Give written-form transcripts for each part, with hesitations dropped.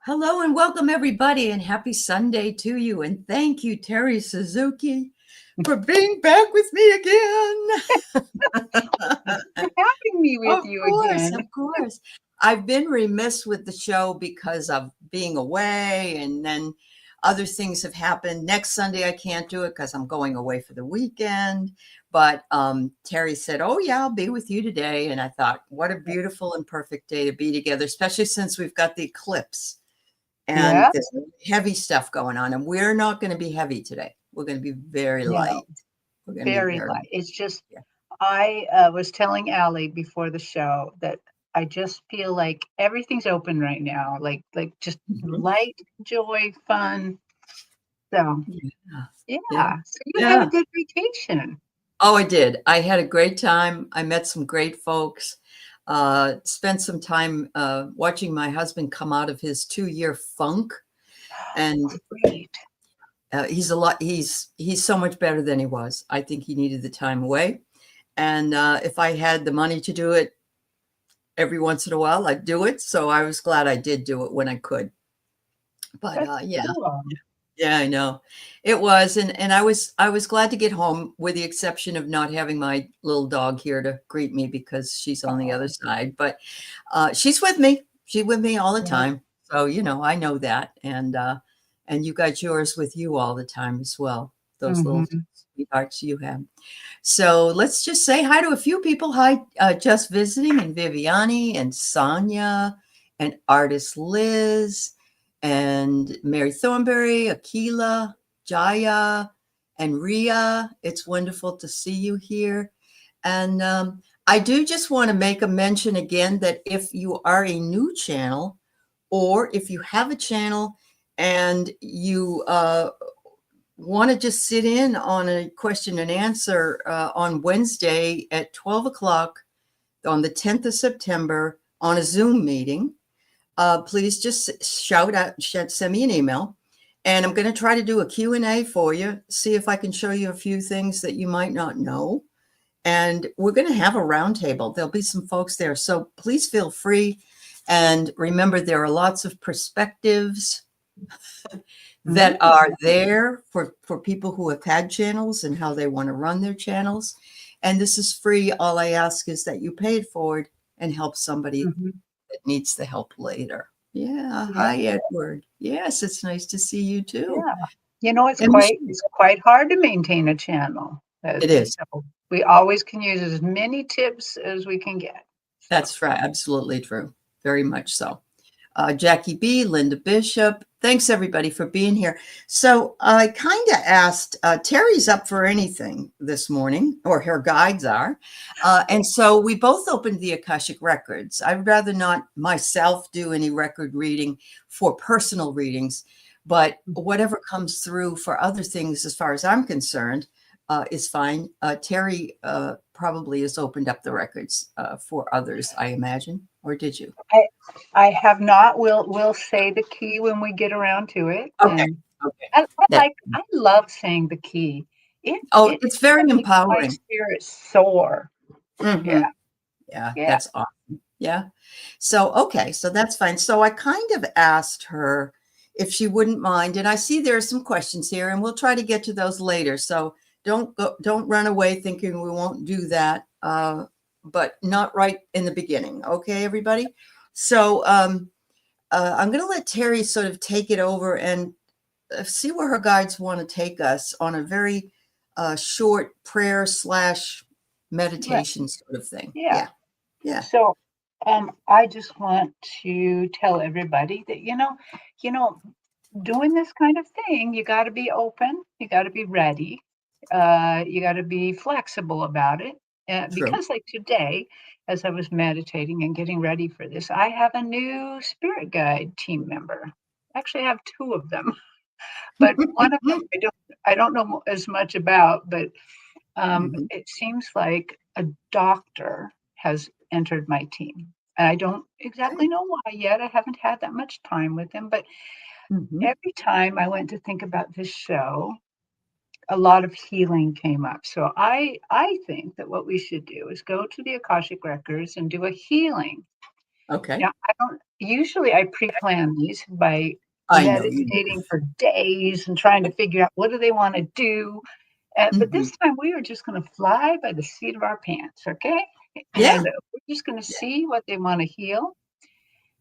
Hello and welcome everybody and happy Sunday to you. And thank you, Terri Suzuki, for being back with me again. For having me with you again. Of course. I've been remiss with the show because of being away and then other things have happened. Next Sunday I can't do it because I'm going away for the weekend. But Terri said, "Oh yeah, I'll be with you today." And I thought, what a beautiful and perfect day to be together, especially since we've got the eclipse. And Yeah, there's heavy stuff going on, and we're not going to be heavy today. We're going to be very light. no, We're going to be very very, light. It's just, yeah. I was telling Allie before the show that I just feel like everything's open right now, like just Mhm. light, joy, fun. So, Yeah. Yeah. yeah. So you had a Yeah. good vacation. Oh, I did. I had a great time. I met some great folks. Spent some time watching my husband come out of his 2-year funk, and Great. he's so much better than he was. I think he needed the time away, and if I had the money to do it every once in a while, I'd do it. So I was glad I did do it when I could. But That's yeah, cool. yeah, I know it was, and I was glad to get home, with the exception of not having my little dog here to greet me because she's on the Oh, other side. But she's with me. She's with me all the yeah. time. So I know that, and you got yours with you all the time as well. Those little Mm-hmm. sweethearts you have. So let's just say hi to a few people. Hi, just visiting, and Viviani and Sonia and artist Liz and Mary Thornberry, Akila, Jaya, and Ria. It's wonderful to see you here. And I do just want to make a mention again that if you are a new channel, or if you have a channel and you want to just sit in on a question and answer on Wednesday at 12 o'clock on the 10th of September on a Zoom meeting, please just shout out, send me an email. And I'm going to try to do a Q&A for you, see if I can show you a few things that you might not know. And we're going to have a roundtable. There'll be some folks there. So please feel free. And remember, there are lots of perspectives that Mm-hmm. are there for people who have had channels and how they want to run their channels. And this is free. All I ask is that you pay it forward and help somebody Mm-hmm. that needs the help later. Yeah. Yeah. Hi, Edward. Yes, it's nice to see you too. Yeah. You know, it's And quite Michelle. it's quite hard to maintain a channel. It is. So we always can use as many tips as we can get. So That's right. Absolutely true. Very much so. Jackie B, Linda Bishop. Thanks everybody for being here. So I kind of asked, Terry's up for anything this morning, or her guides are. And so we both opened the Akashic Records. I'd rather not myself do any record reading for personal readings, but whatever comes through for other things, as far as I'm concerned, is fine. Terry probably has opened up the records for others, I imagine, or did you? I I have not. We'll say the key when we get around to it. Okay. And Okay. That, I love saying the key. oh, It it's very makes my empowering. spirit soar. Mhm. Yeah. Yeah, Yeah. that's awesome. Yeah. So, okay, so that's fine. So I kind of asked her if she wouldn't mind, and I see there are some questions here, and we'll try to get to those later. So don't run away thinking we won't do that, but not right in the beginning. Okay, everybody. So I'm going to let Terry sort of take it over and see where her guides want to take us on a very short prayer slash Right. meditation sort of thing. Yeah. Yeah. Yeah. So I just want to tell everybody that doing this kind of thing, you got to be open, you got to be ready, you got to be flexible about it. True. Because, like today, as I was meditating and getting ready for this, I have a new spirit guide team member. Actually, I have two of them, but one of them I don't know as much about. But Mhm. it seems like a doctor has entered my team. And I don't exactly Okay. know why yet. I haven't had that much time with him, but Mhm. every time I went to think about this show, a lot of healing came up. So I think that what we should do is go to the Akashic records and do a healing Okay. Now, I don't usually I pre-plan these by I know you do. meditating for days and trying to figure out what do they want to do. But Mhm. this time we were just going to fly by the seat of our pants, okay? Yeah. And we're just going to Yeah. see what they want to heal.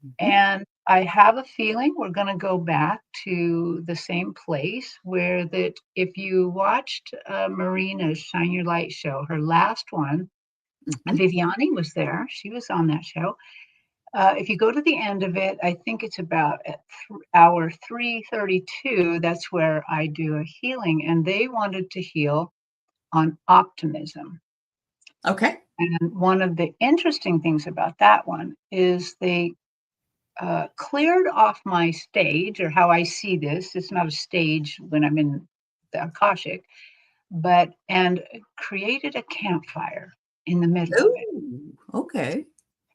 Mhm. And I have a feeling we're going to go back to the same place where that if you watched Marina's Shine Your Light show, her last one, Mhm. Viviani was there. She was on that show. If you go to the end of it, I think it's about at hour 3:32. That's where I do a healing, and they wanted to heal on optimism. Okay. And one of the interesting things about that one is they cleared off my stage, or how I see this. It's not a stage when I'm in the Akashic, but and created a campfire in the middle of it. Ooh, okay.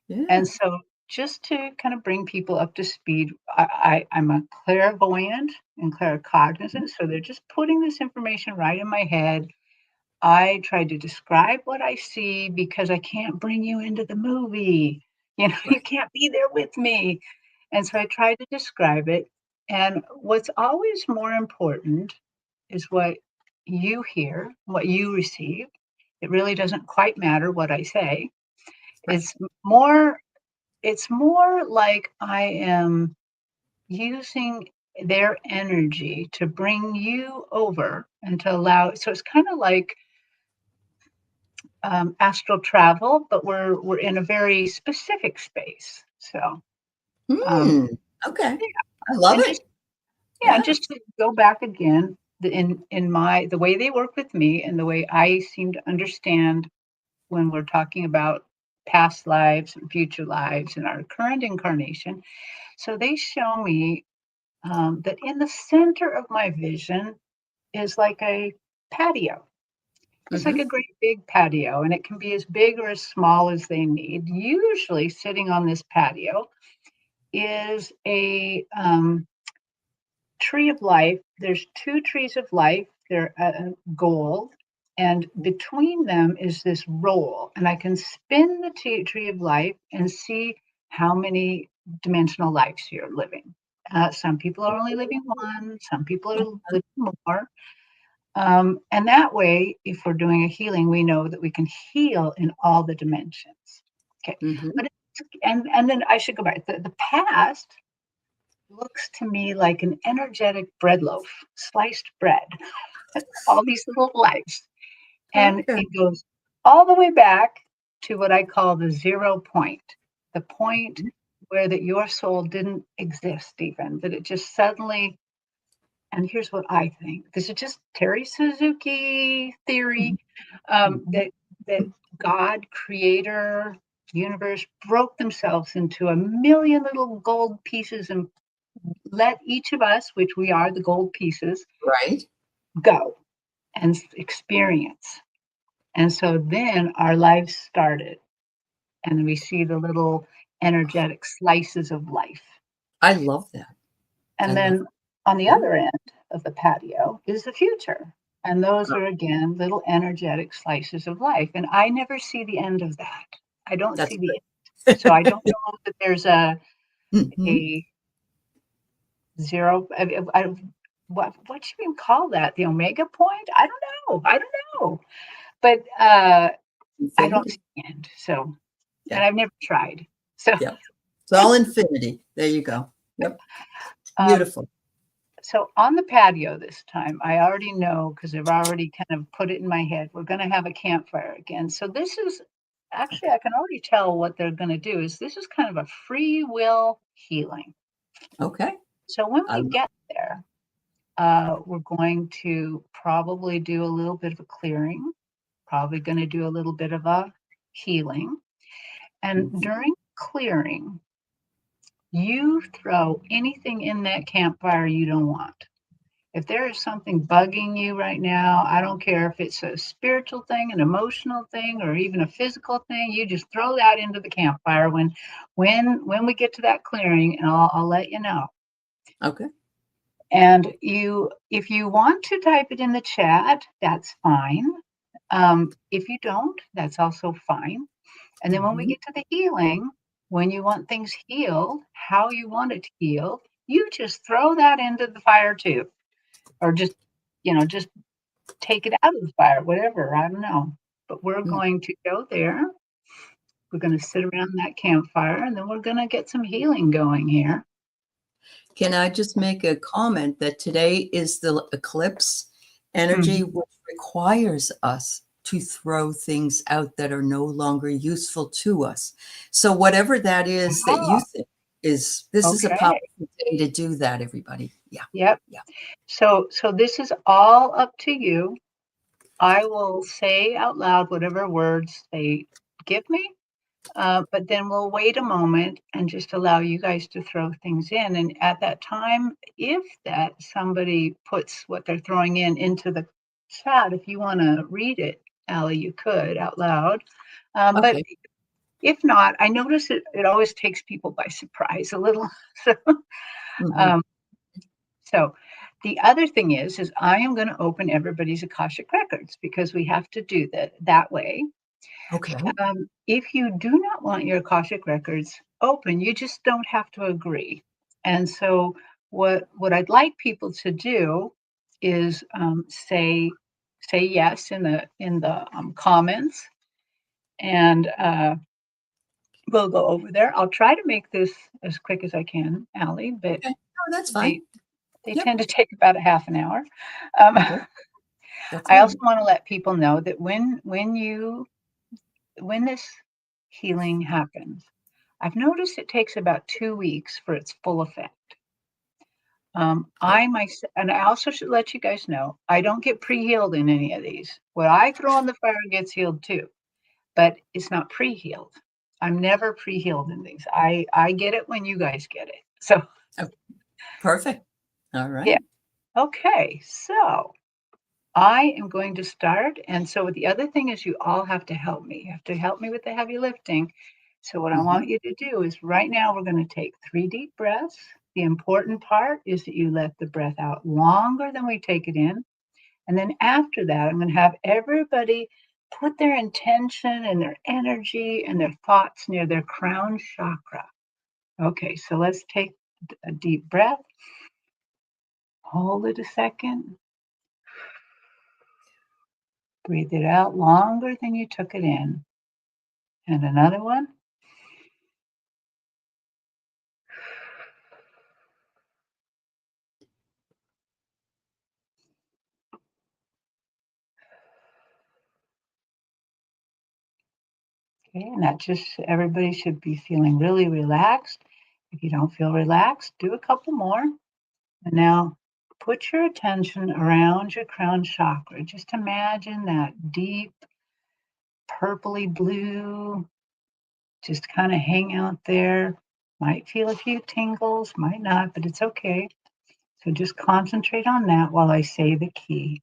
Yeah. And so, just to kind of bring people up to speed, I'm a clairvoyant and claircognizant. So they're just putting this information right in my head. I try to describe what I see because I can't bring you into the movie. You know, you Right. can't be there with me. And so I try to describe it. And what's always more important is what you hear, what you receive. It really doesn't quite matter what I say. Right. It's more it's more like I am using their energy to bring you over and to allow so it's kind of like astral travel, but we're in a very specific space. So um, Hmm. Okay. yeah, I love and it. just yeah, Yeah. just to go back again, in my the way they work with me and the way I seem to understand when we're talking about past lives and future lives and our current incarnation. So they show me that in the center of my vision is like a patio. It's like a Mhm. great big patio, and it can be as big or as small as they need. Usually, sitting on this patio is a tree of life. There's two trees of life. They're gold, and between them is this roll, and I can spin the tree of life and see how many dimensional lives you're living. Some people are only living one. Some people are living more. And that way, if we're doing a healing, we know that we can heal in all the dimensions. Okay, Mhm. but and then I should go back. The past looks to me like an energetic bread loaf, sliced bread, all these little lives. And Okay. it goes all the way back to what I call the 0 point, the point Mhm. where that your soul didn't exist even, that it just suddenly, and here's what I think. This is just Terry Suzuki theory, Mhm. Mhm. that that God, creator, universe broke themselves into a million little gold pieces and let each of us, which we are the gold pieces, Right. go and experience. And so then our lives started, and we see the little energetic slices of life. I love that. I And love then on the Yeah. other end of the patio is the future. And those Oh, are again little energetic slices of life. And I never see the end of that. I don't that's see the end. So I good. don't know that there's Mhm. a zero. What you even call that? The omega point? I don't know. I don't know. But I don't see Infinity. the end. So, and Yeah. I've never tried. So, Yep. It's all infinity. There you go. Yep. um, Beautiful. so on the patio this time, I already know because I've already kind of put it in my head. We're going to have a campfire again. So this is actually Okay. I can already tell what they're going to do. Is this is kind of a free will healing. Okay. So when I we love get there, we're going to probably do a little bit of a clearing. Probably going to do a little bit of a healing. And Mhm. during clearing, you throw anything in that campfire you don't want. If there is something bugging you right now, I don't care if it's a spiritual thing, an emotional thing, or even a physical thing, you just throw that into the campfire when we get to that clearing, and I'll let you know. Okay. And you, if you want to type it in the chat, that's fine. If you don't, that's also fine. And then when we Mhm. get to the healing, when you want things healed, how you want it healed, you just throw that into the fire too, or just take it out of the fire, whatever. I don't know. But we're Mm. going to go there. We're going to sit around that campfire and then we're going to get some healing going here. Can I just make a comment that today is the eclipse energy, Mhm. which requires us to throw things out that are no longer useful to us. So whatever that is that you Ah, think is, this is a okay. powerful day to do that, everybody. Yeah, Yep. yeah. So this is all up to you. I will say out loud whatever words they give me, but then we'll wait a moment and just allow you guys to throw things in. And at that time, if that somebody puts what they're throwing in into the chat, if you want to read it, Allie, you could out loud. But Okay. if not, I notice it always takes people by surprise a little. So, Hmm. um, so the other thing is I am going to open everybody's Akashic records because we have to do that way. Okay. If you do not want your Akashic records open, you just don't have to agree. And so, what I'd like people to do is say yes in the comments, and we'll go over there. I'll try to make this as quick as I can, Allie, but Okay. Oh, that's fine. they they Yep. tend to take about a half an hour. Um, Okay. That's I also fine. want to let people know that when this healing happens, I've noticed it takes about 2 weeks for its full effect. Okay. And I also should let you guys know, I don't get pre-healed in any of these. What I throw on the fire gets healed too, but it's not pre-healed. I'm never pre-healed in these. I get it when you guys get it. So Oh, perfect. All yeah. right. Okay. So I am going to start. And so the other thing is you all have to help me. You have to help me with the heavy lifting. So what I Hmm. want you to do is right now we're going to take 3 deep breaths. The important part is that you let the breath out longer than we take it in. And then after that, I'm going to have everybody put their intention and their energy and their thoughts near their crown chakra. Okay, so let's take a deep breath. Hold it a second. Breathe it out longer than you took it in. And another one. Okay, and that just everybody should be feeling really relaxed. If you don't feel relaxed, do a couple more. And now put your attention around your crown chakra. Just imagine that deep purpley blue just kind of hang out there. Might feel a few tingles, might not, but it's okay. So just concentrate on that while I say the key.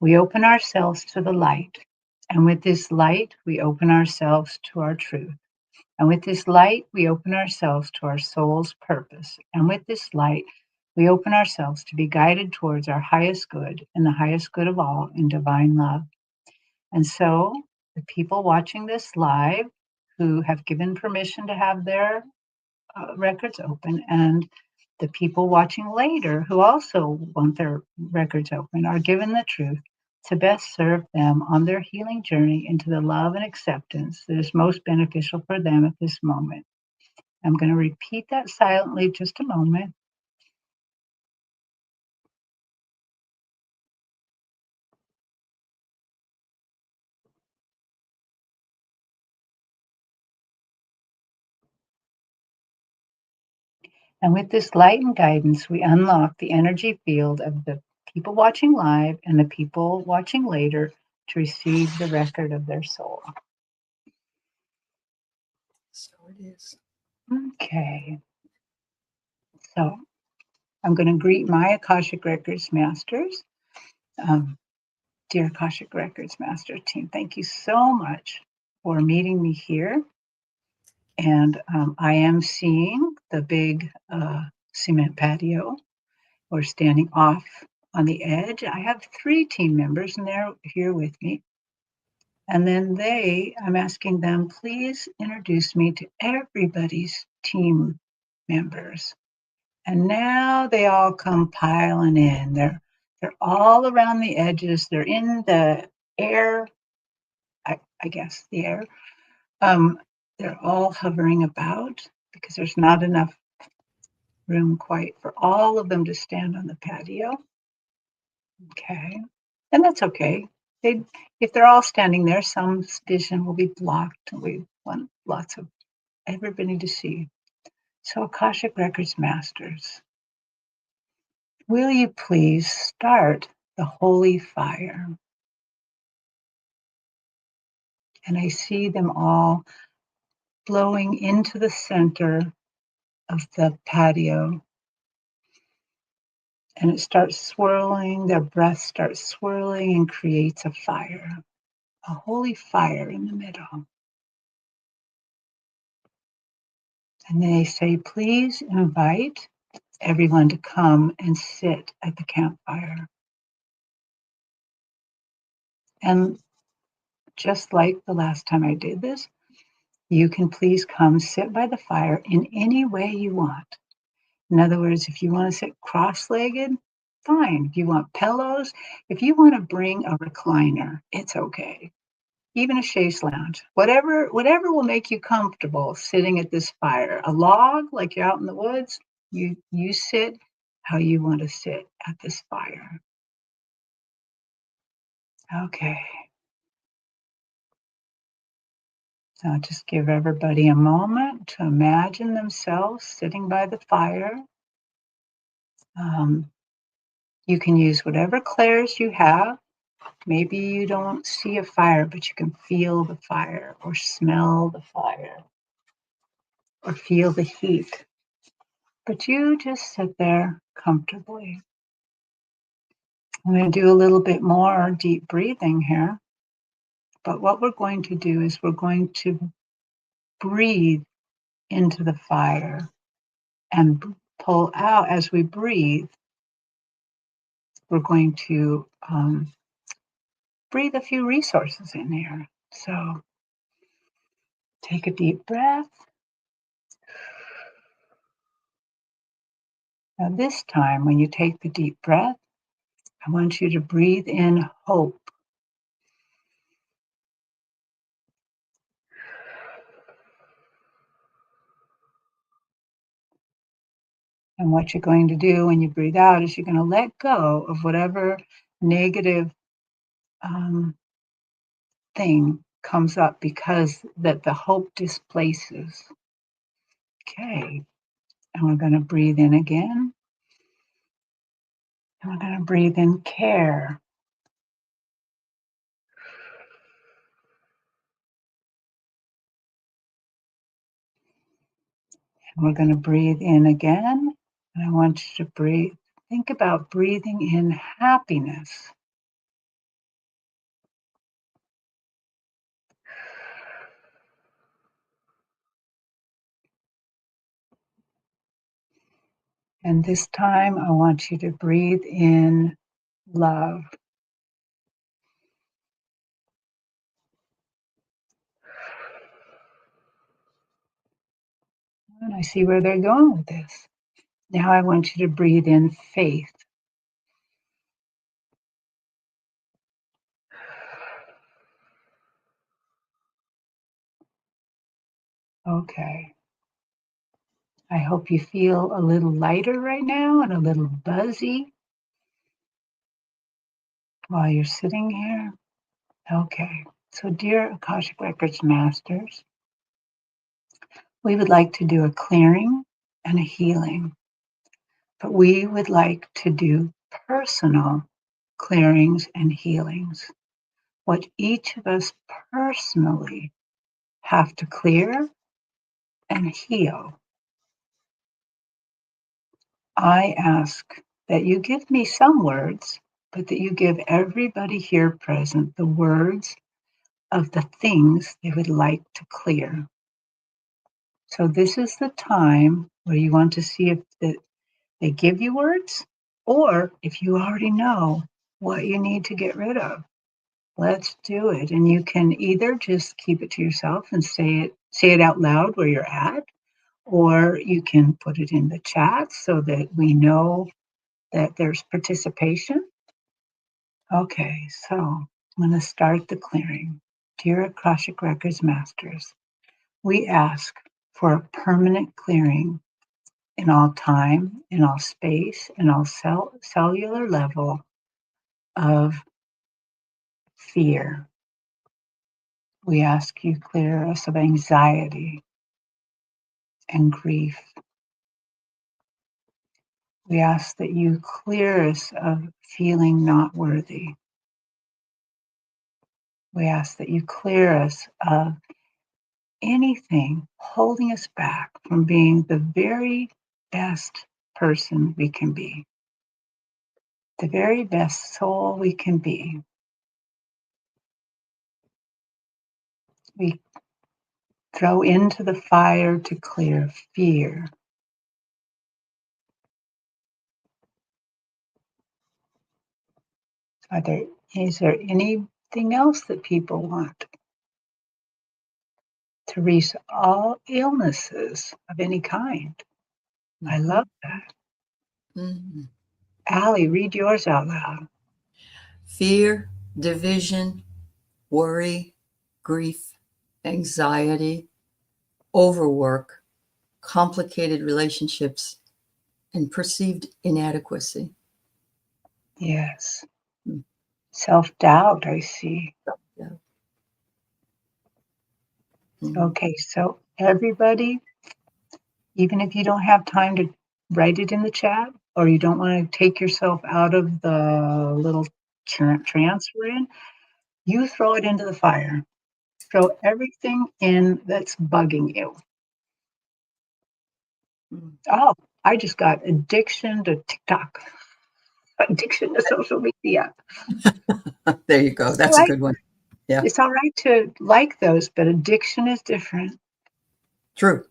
We open ourselves to the light. And with this light, we open ourselves to our truth. And with this light, we open ourselves to our soul's purpose. And with this light, we open ourselves to be guided towards our highest good and the highest good of all in divine love. And so, the people watching this live who have given permission to have their records open, and the people watching later who also want their records open are given the truth to best serve them on their healing journey into the love and acceptance that is most beneficial for them at this moment. I'm going to repeat that silently just a moment. And with this light and guidance, we unlock the energy field of the people watching live and the people watching later to receive the record of their soul. So it is. Okay, so I'm going to greet my Akashic Records masters. Um, Dear Akashic Records Master team, thank you so much for meeting me here. And I am seeing the big cement patio. We're standing off on the edge. I have 3 team members, and they're here with me. And then I'm asking them, please introduce me to everybody's team members. And now they all come piling in. They're all around the edges. They're in the air, I guess, the air. They're all hovering about because there's not enough room quite for all of them to stand on the patio. Okay. And that's okay. If they're all standing there, some vision will be blocked. We want lots of everybody to see. So Akashic Records Masters, will you please start the holy fire? And I see them all flowing into the center of the patio. And it starts swirling, their breath starts swirling and creates a fire, a holy fire in the middle. And they say, please invite everyone to come and sit at the campfire. And just like the last time I did this, you can please come sit by the fire in any way you want. In other words, if you want to sit cross-legged, fine. If you want pillows, if you want to bring a recliner, it's okay. Even a chaise lounge, whatever will make you comfortable sitting at this fire. A log, like you're out in the woods, you sit how you want to sit at this fire. Okay. Now just give everybody a moment to imagine themselves sitting by the fire. You can use whatever clairs you have. Maybe you don't see a fire, but you can feel the fire or smell the fire or feel the heat. But you just sit there comfortably. I'm going to do a little bit more deep breathing here. But what we're going to do is we're going to breathe into the fire and pull out as we breathe. We're going to breathe a few resources in here. So take a deep breath. Now this time, when you take the deep breath, I want you to breathe in hope. And what you're going to do when you breathe out is you're going to let go of whatever negative thing comes up because that the hope displaces. Okay. And we're going to breathe in again. And we're going to breathe in care. And we're going to breathe in again. And I want you to think about breathing in happiness. And this time, I want you to breathe in love. And I see where they're going with this. Now I want you to breathe in faith. Okay. I hope you feel a little lighter right now and a little buzzy while you're sitting here. Okay. So, dear Akashic Records Masters, we would like to do a clearing and a healing, but we would like to do personal clearings and healings. What each of us personally have to clear and heal. I ask that you give me some words, but that you give everybody here present the words of the things they would like to clear. So this is the time where you want to see if they give you words or if you already know what you need to get rid of, Let's do it. And you can either just keep it to yourself and say it out loud where you're at, or you can put it in the chat so that we know that there's participation. Okay, so I'm going to start the clearing. Dear Akashic Records Masters, we ask for a permanent clearing in all time, in all space, in all cellular level of fear. We ask you clear us of anxiety and grief. We ask that you clear us of feeling not worthy. We ask that you clear us of anything holding us back from being the very best person we can be, the very best soul we can be. We throw into the fire to clear fear. Is there anything else that people want? To reach all illnesses of any kind. I love that. Mhm. Allie, read yours out loud. Fear, division, worry, grief, anxiety, overwork, complicated relationships, and perceived inadequacy. Yes. Mm. Self-doubt, I see. Yeah. Mhm. Okay, so everybody, even if you don't have time to write it in the chat, or you don't want to take yourself out of the little trance we're in, you throw it into the fire. Throw everything in that's bugging you. Mm. Oh, I just got addiction to TikTok, addiction to social media. There you go. All That's a right. good one. Yeah, It's all right to like those, but addiction is different. true.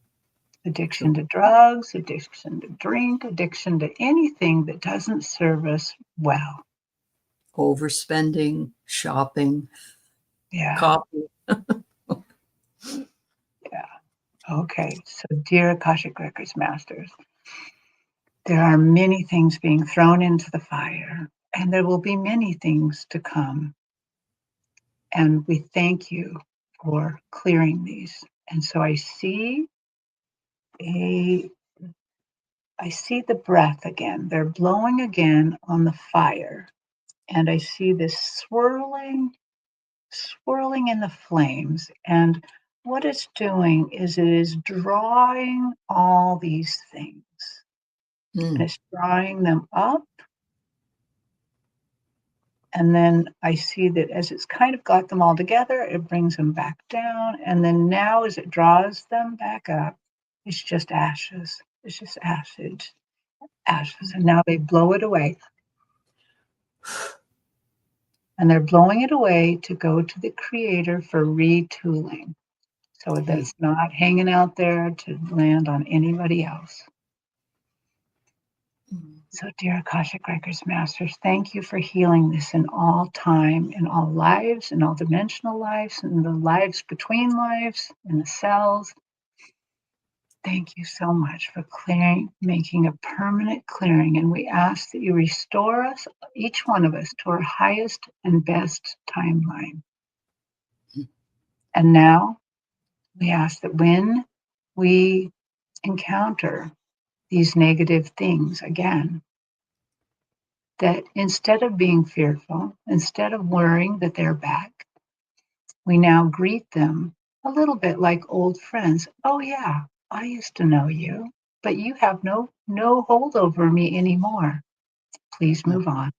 Addiction True. to drugs, addiction to drink, addiction to anything that doesn't serve us well. Overspending, shopping, Yeah, coffee. yeah. Okay. So, dear Akashic Records Masters, there are many things being thrown into the fire, and there will be many things to come. And we thank you for clearing these. And so a I see the breath again. They're blowing again on the fire. And I see this swirling in the flames. And what it's doing is it is drawing all these things. And Mm. it's drawing them up. And then I see that as it's kind of got them all together, it brings them back down. And then now, as it draws them back up, it's just ashes. It's just acid, ashes. And now they blow it away. And they're blowing it away to go to the creator for retooling. So Mm. that's not hanging out there to land on anybody else. Mm. So, dear Akashic Records Masters, thank you for healing this in all time, in all lives, in all dimensional lives, in the lives between lives, in the cells. Thank you so much for clearing, making a permanent clearing. And we ask that you restore us, each one of us, to our highest and best timeline. And now we ask that when we encounter these negative things again, that instead of being fearful, instead of worrying that they're back, we now greet them a little bit like old friends. Oh yeah, I used to know you, but you have no hold over me anymore. Please Mm. move on.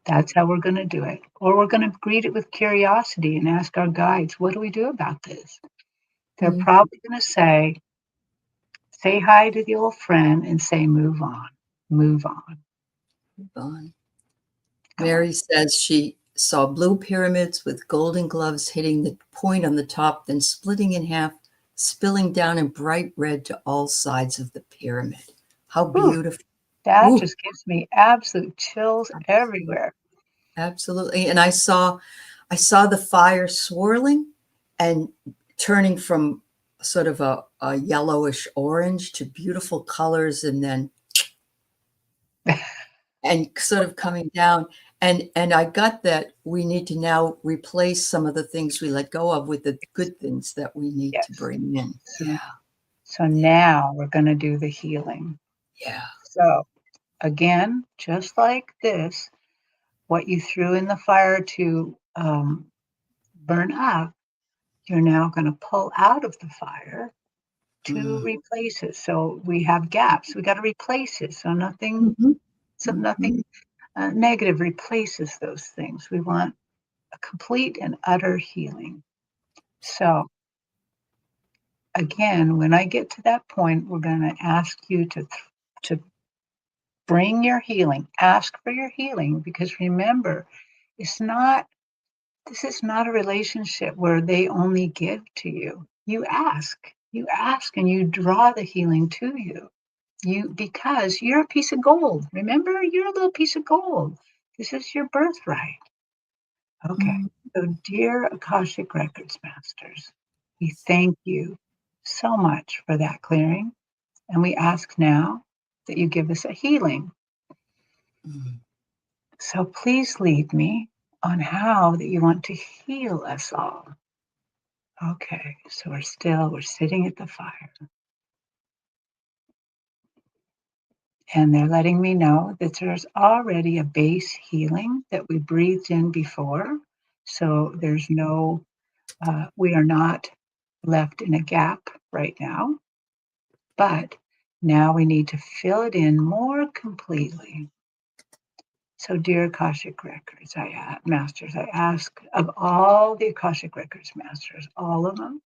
That's how we're going to do it. Or we're going to greet it with curiosity and ask our guides, what do we do about this? They're Mm. probably going to say hi to the old friend and say, move on, move on. Fun. Go on. Mary says she saw blue pyramids with golden gloves hitting the point on the top, then splitting in half, spilling down in bright red to all sides of the pyramid. How Whew, beautiful. that Ooh, just gives me absolute chills everywhere. absolutely. And I saw I saw the fire swirling and turning from sort of a yellowish orange to beautiful colors, and then and sort of coming down. And I got that we need to now replace some of the things we let go of with the good things that we need to Yes. bring in. So, so now we're going to do the healing. Yeah. So again, just like this, what you threw in the fire to burn up, you're now going to pull out of the fire to Mm. replace it. So we have gaps. We got to replace it. So nothing, Mhm. so Mhm. nothing negative replaces those things. We want a complete and utter healing. So again, when I get to that point, we're going to ask you to bring your healing. Ask for your healing, because remember, it's not. This is not a relationship where they only give to you. You ask, and you draw the healing to you. Because you're a piece of gold. Remember, you're a little piece of gold. This is your birthright. Okay. Mm. So, dear Akashic Records Masters, we thank you so much for that clearing. And we ask now that you give us a healing. Mm. So please lead me on how that you want to heal us all. Okay, so we're sitting at the fire. And they're letting me know that there's already a base healing that we breathed in before. So there's no, we are not left in a gap right now. But now we need to fill it in more completely. So, dear Akashic Records, Masters, I ask of all the Akashic Records Masters, all of them,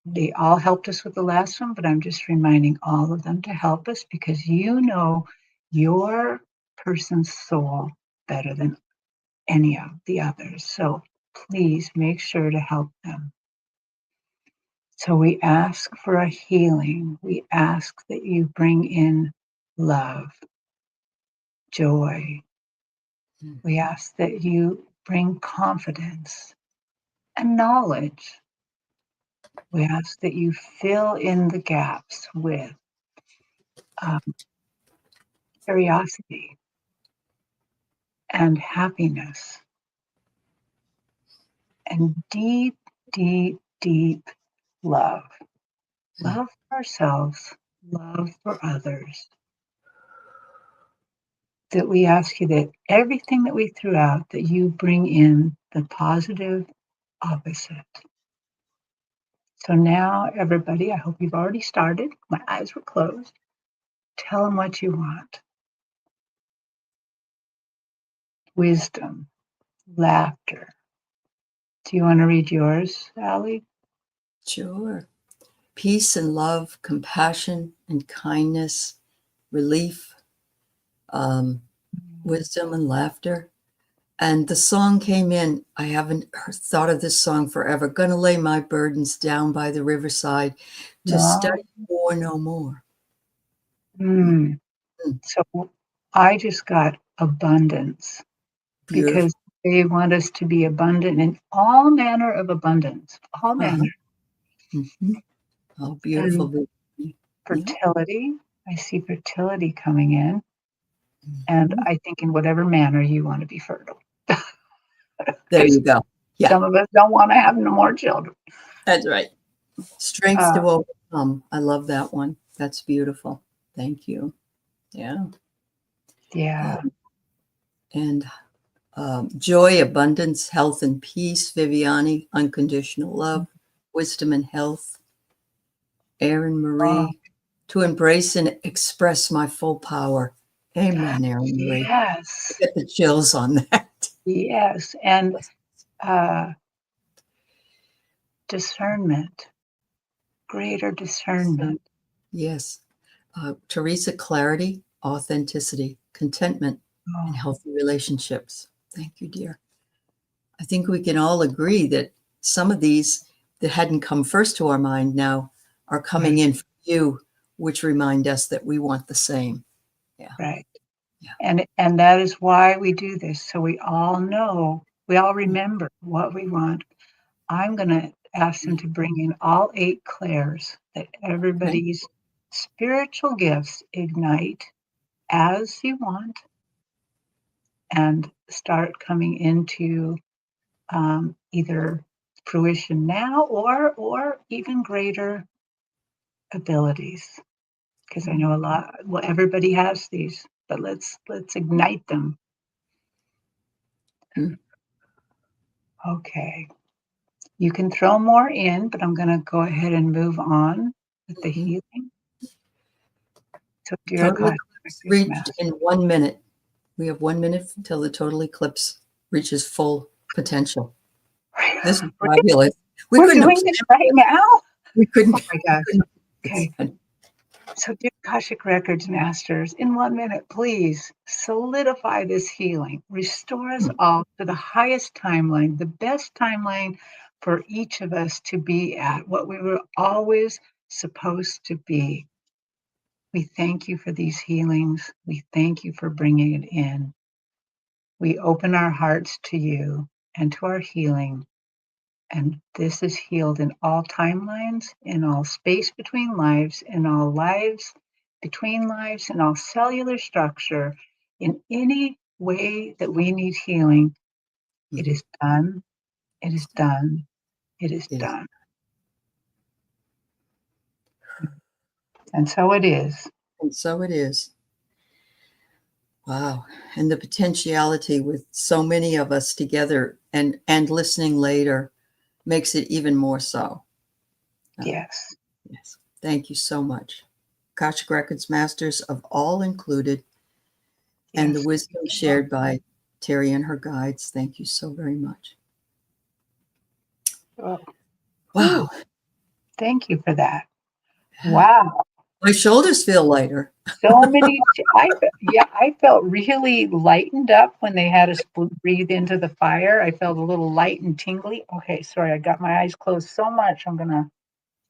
they all helped us with the last one, but I'm just reminding all of them to help us, because you know your person's soul better than any of the others. So please make sure to help them. So we ask for a healing. We ask that you bring in love, joy. We ask that you bring confidence and knowledge. We ask that you fill in the gaps with um, curiosity and happiness and deep, deep, deep love. Love for ourselves, love for others. That we ask you that everything that we threw out, that you bring in the positive opposite. So now, everybody, I hope you've already started. My eyes were closed. Tell them what you want. Wisdom, laughter. Do you want to read yours, Allie? Sure. Peace and love, compassion and kindness, relief, um, wisdom and laughter. And the song came in. I haven't thought of this song forever. Gonna lay my burdens down by the riverside to No. study more, no more. Mm. Mm. So I just got abundance, Beautiful. because they want us to be abundant in all manner of abundance, all Uh-huh. manner. Mm-hmm. Oh, beautiful. And Vivian. Yeah. fertility, I see fertility coming in. And Mhm. I think in whatever manner you want to be fertile. There Because you go. Yeah, some of us don't want to have no more children. that's right. Strength Uh, to overcome. I love that one. That's beautiful. Thank you. Yeah. yeah. Um, and joy, abundance, health, and peace. Viviani, unconditional love, wisdom and health. Erin Oh, Marie, to embrace and express my full power. Amen, Erin Marie. I yes. get the chills on that. Yes. And uh, discernment, greater So, discernment. yes. Teresa, clarity, authenticity, contentment, and Oh, healthy relationships. Thank you, dear. I think we can all agree that some of these that hadn't come first to our mind now are coming right. in for you, which remind us that we want the same. Yeah. Right. Yeah. And that is why we do this. So we all know We all remember what we want. I'm going to ask them to bring in all 8 clairs that Okay. everybody's spiritual gifts ignite as you want and start coming into either fruition now or even greater abilities. Because I know a lot. Well, everybody has these, but let's ignite them. Mm-hmm. Okay. You can throw more in, but I'm going to go ahead and move on with the Mm-hmm. healing. So, dear Total God, eclipse reached in 1 minute. We have 1 minute until the total eclipse reaches full potential. This is fabulous. We we're couldn't have doing this right now. we couldn't, Oh my we gosh. couldn't Okay. have So, dear Akashic Records Masters, in 1 minute, please solidify this healing. Restore us all to the highest timeline, the best timeline for each of us to be at, what we were always supposed to be. We thank you for these healings. We thank you for bringing it in. We open our hearts to you and to our healing. And this is healed in all timelines, in all space between lives, in all lives between lives, in all cellular structure, in any way that we need healing. It is done. It is done. It is Yes. done. And so it is. And so it is. Wow. And the potentiality with so many of us together and listening later makes it even more so. Yes. Yes. Thank you so much. Akashic Records Masters of all included, and the Yes. wisdom shared by Terri and her guides. Thank you so very much. Oh, Wow. thank you for that. Wow. My shoulders feel lighter. So many. I felt really lightened up when they had us breathe into the fire. I felt a little light and tingly. Okay, sorry, I got my eyes closed so much. I'm gonna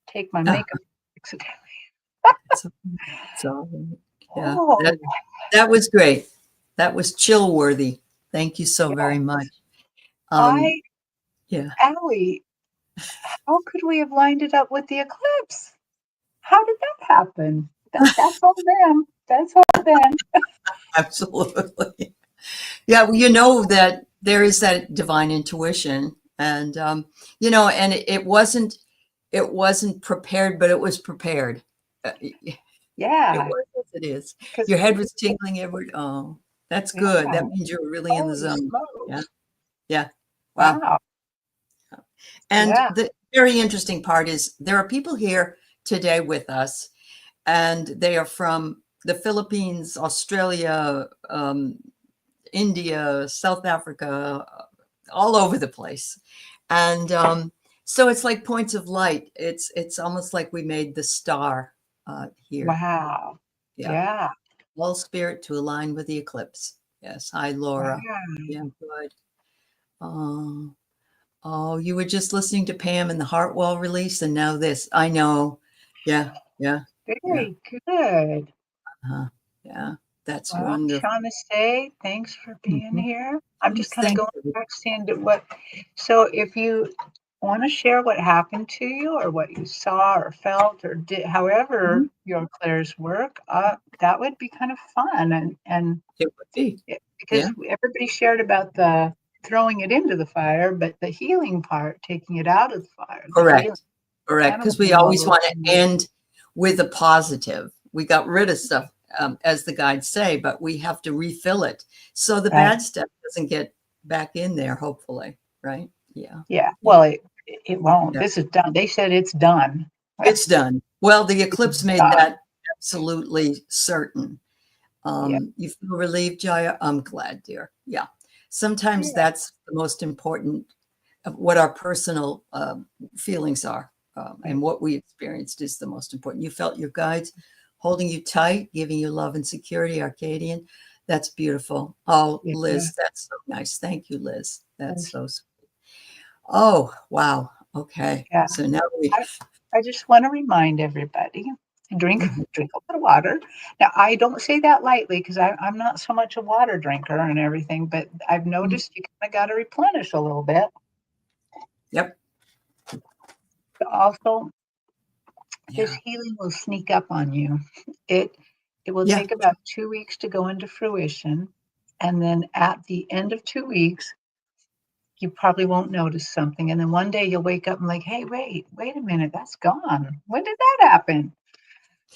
take my Ah, makeup. Accidentally. so yeah, Oh, that was great. That was chill worthy. Thank you so yeah. very much. Um, I, yeah. Allie, how could we have lined it up with the eclipse? How did that happen? That's all them. That's all them. Absolutely. Yeah, well, you know that there is that divine intuition, and and it wasn't prepared, but it was prepared. It Yeah, was as it is. because Your head was tingling every. Oh, that's good. yeah. That means you're really in the Holy zone. Yeah, smokes! yeah. Wow. Wow. And Yeah. the very interesting part is there are people here today with us, and they are from the Philippines, Australia, India, South Africa, all over the place. And so it's like points of light. It's almost like we made the star here. Wow. Yeah. Yeah. All spirit to align with the eclipse. Yes. Hi, Laura. Wow. Yeah, good. Oh, oh, you were just listening to Pam and the Hartwell release, and now this. I know. Yeah, yeah, yeah. Very good. Yeah, that's Well, wonderful. Namaste. Thanks for being Mhm. here. I'm just Yes, kind of thank going you. back into what. So, if you want to share what happened to you, or what you saw, or felt, or did, however Mhm. your clairs work, that would be kind of fun. And It would be. because Yeah, everybody shared about the throwing it into the fire, but the healing part, taking it out of the fire, the healing, correct. Correct. kind of Because we all always those want to things. end with a positive. We got rid of stuff, as the guides say, but we have to refill it. So the Right. bad stuff doesn't get back in there, hopefully. Right? Yeah. Yeah. Yeah. Well, it won't. Yeah. This is done. They said it's done. It's done. Well, the It's eclipse made done. that absolutely certain. Yeah. You feel relieved, Jaya? I'm glad, dear. Yeah. Sometimes Yeah. that's the most important of what our personal feelings are, Right. and what we experienced is the most important. You felt your guides holding you tight, giving you love and security, Arcadian. That's beautiful. Oh, Yeah. Liz, that's so nice. Thank you, Liz. That's Yes. so sweet. Oh, wow. Okay. Yeah. So now we, I, I just want to remind everybody Drink Mhm. drink a lot of water. Now, I don't say that lightly because I'm not so much a water drinker and everything, but I've Mhm. noticed you kinda gotta replenish a little bit. Yep. Also, this Yeah. healing will sneak up on you. It it will Yeah. take about 2 weeks to go into fruition, and then at the end of 2 weeks, you probably won't notice something, and then one day you'll wake up and like, "Hey, wait a minute, that's gone. When did that happen?"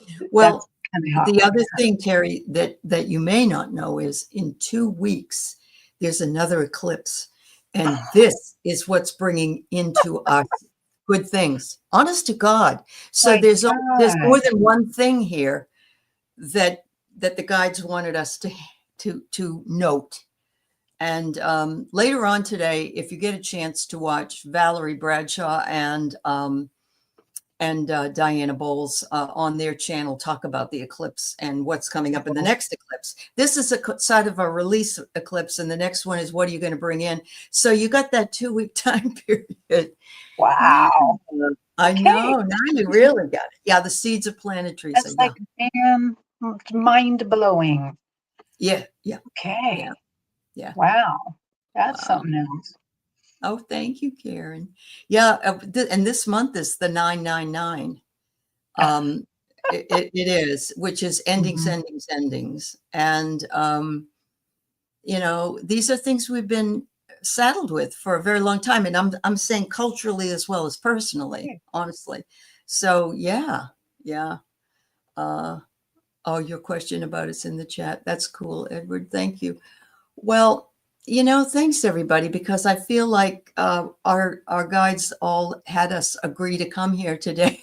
That's Well, kinda how it the other works. thing, Terry, that you may not know is in 2 weeks, there's another eclipse. And this is what's bringing into us good things. Honest to God. So My there's god. more than one thing here that that the guides wanted us to note. And later on today, if you get a chance to watch Valerie Bradshaw and Diana Bowles on their channel talk about the eclipse and what's coming up in the Oh, next eclipse. This is a side of a release eclipse, and the next one is what are you going to bring in? So you got that 2 week time period. Yeah, wow. I Okay. know. Now you really got it. Yeah, the seeds of planetary. So That's yeah, like, man, it's mind-blowing. yeah, yeah, yeah, Okay. yeah. Wow. That's Wow. something else. Oh, thank you, Karen. Yeah, and this month is the 999. Um, it is, which is endings, Mhm. endings, endings. And, these are things we've been saddled with for a very long time. And I'm saying culturally as well as personally, Okay. honestly. So yeah, yeah. Uh, oh, your question about it's in the chat. That's cool, Edward. Thank you. Well, thanks everybody, because I feel like our guides all had us agree to come here today.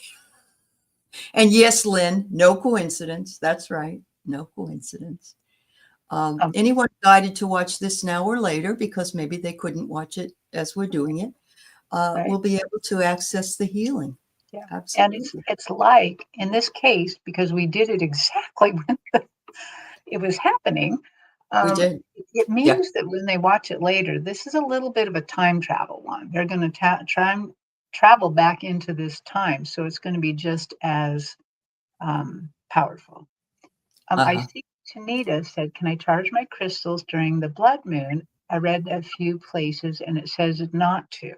And yes, Lynn, no coincidence. That's right. No coincidence. Um, Anyone guided to watch this now or later, because maybe they couldn't watch it as we're doing it, right. will be able to access the healing. Yeah. And it's Absolutely. it's like in this case, because we did it exactly when it was happening, We um, did. it Yeah. means that when they watch it later, this is a little bit of a time travel one. They're gonna try and travel back into this time, so it's gonna be just as, powerful. I Uh-huh. see Tanita said, "Can I charge my crystals during the blood moon?" I read a few places and it says not to.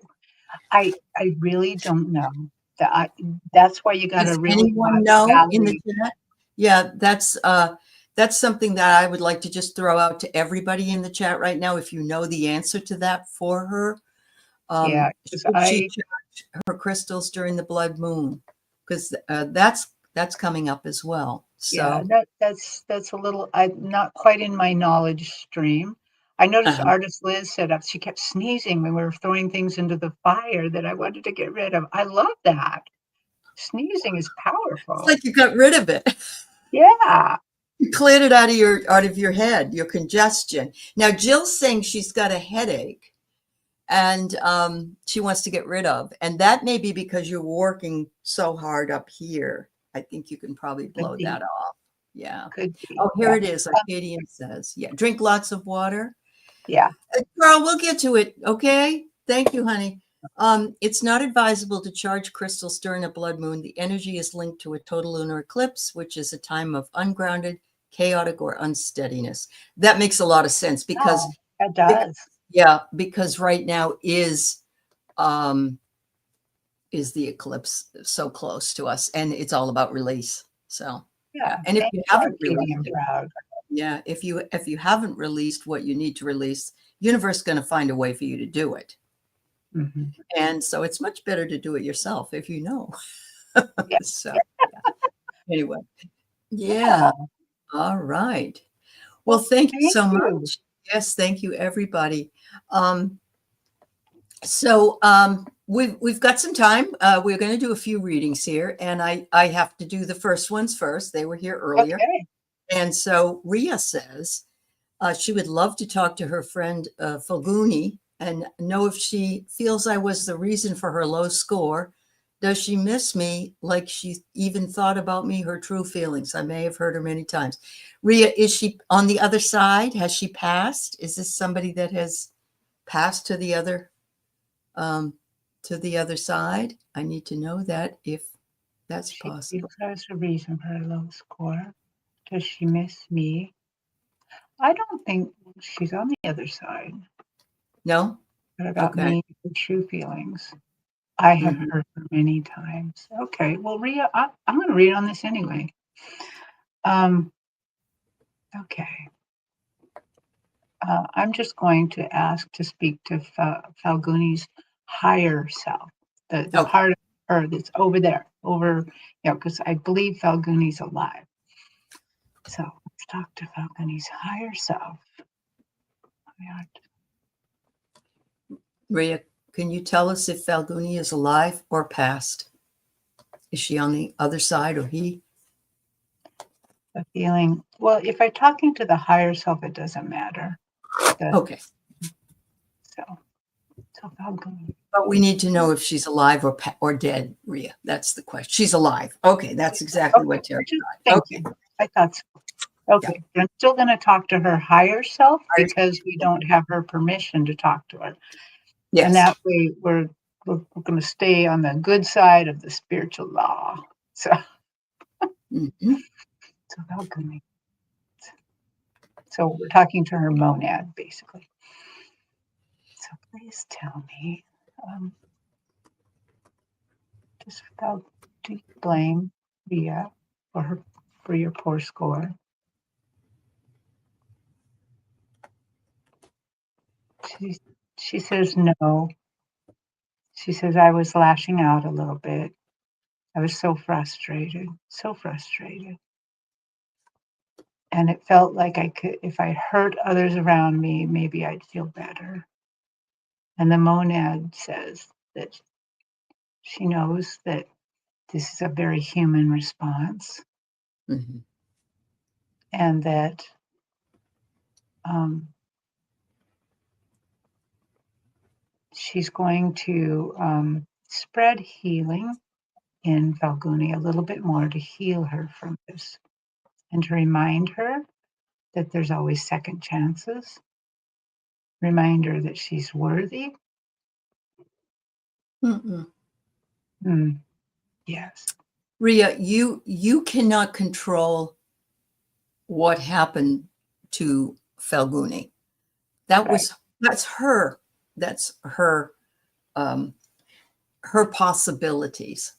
I really don't know. That I that's why you gotta Does really anyone watch know in the Valerie. chat? Yeah, that's something that I would like to just throw out to everybody in the chat right now. If you know the answer to that for her, Yeah, 'cause should she charge her crystals during the blood moon? Because that's coming up as well. yeah, So, that's a little not quite in my knowledge stream. I noticed uh-huh. artist Liz said she kept sneezing when we were throwing things into the fire that I wanted to get rid of. I love that. Sneezing is It's powerful. like you got rid of it. Yeah. You cleared it out of your head, your congestion. Now Jill's saying she's got a headache and she wants to get rid of. And that may be because you're working so hard up here. I think you can probably Could blow be, that off. Yeah. could be, Oh, here yeah. it is. Arcadian says, yeah, drink lots of water. Yeah, Carl, we'll get to it. Okay. Thank you, honey. It's not advisable to charge crystals during a blood moon. The energy is linked to a total lunar eclipse, which is a time of ungrounded, chaotic, or unsteadiness. That makes a lot of sense because, no, that does. yeah, because right now um, is the eclipse so close to us, and it's all about release. So, Yeah, yeah, and if thank you you, haven't released Arcadian it, Proud. yeah, if you haven't released what you need to release, universe is going to find a way for you to do it. Mhm. And so it's much better to do it yourself if you know. Yeah, So, yeah. Anyway, yeah. yeah. All right. Well, Well, thank you thank so you. much. Yes, thank you, everybody. Um, so we've got some time. We're going to do a few readings here, and I have to do the first ones first. They were here earlier, Okay. and so Ria says she would love to talk to her friend Fulguni and know if she feels I was the reason for her low score. Does she miss me like she even thought about me, her true feelings? I may have heard her many times. Ria, is she on the other side? Has she passed? Is this somebody that has passed um, to the other side? I need to know that if That's She possible. feels there's a reason for her low score. Does she miss me? I don't think she's on the other side. No? What about Okay. me? The true feelings. I have Mhm. heard her many times. Okay, well, Rhea, I'm going to read on this anyway. Um, okay. I'm just going to ask to speak to Falguni's higher self, the Okay. part of her that's over there, over, because I believe Falguni's alive. So let's talk to Falguni's higher self. Yeah. Rhea, can you tell us if Falguni is alive or passed? Is she on the other side or he? The feeling, well, if I'm talking to the higher self, it doesn't matter. The, Okay. so, so Falguni. But we need to know if she's alive or dead, Rhea. That's the question. She's alive. Okay. That's exactly Okay, what Terry thought. thank Okay. you. I thought so. Yeah. Okay, but I'm still going to talk to her higher self because we don't have her permission to talk to her. And Yes. that way we're going to stay on the good side of the spiritual law. So, Mhm. so Falguni. So we're talking to her monad, basically. So please tell me, um, just without do you blame Ria for your poor score? She she says no. She says I was lashing out a little bit. I was so frustrated, so frustrated. And it felt like I could, if I hurt others around me, maybe I'd feel better. And the monad says that she knows that this is a very human response Mhm. and that um, she's going to spread healing in Falguni a little bit more to heal her from this and to remind her that there's always second chances, remind her that she's worthy. Mm-mm. Mm, yes. Rhea, you cannot control what happened to Falguni. That Right. was that's her. That's um, her possibilities.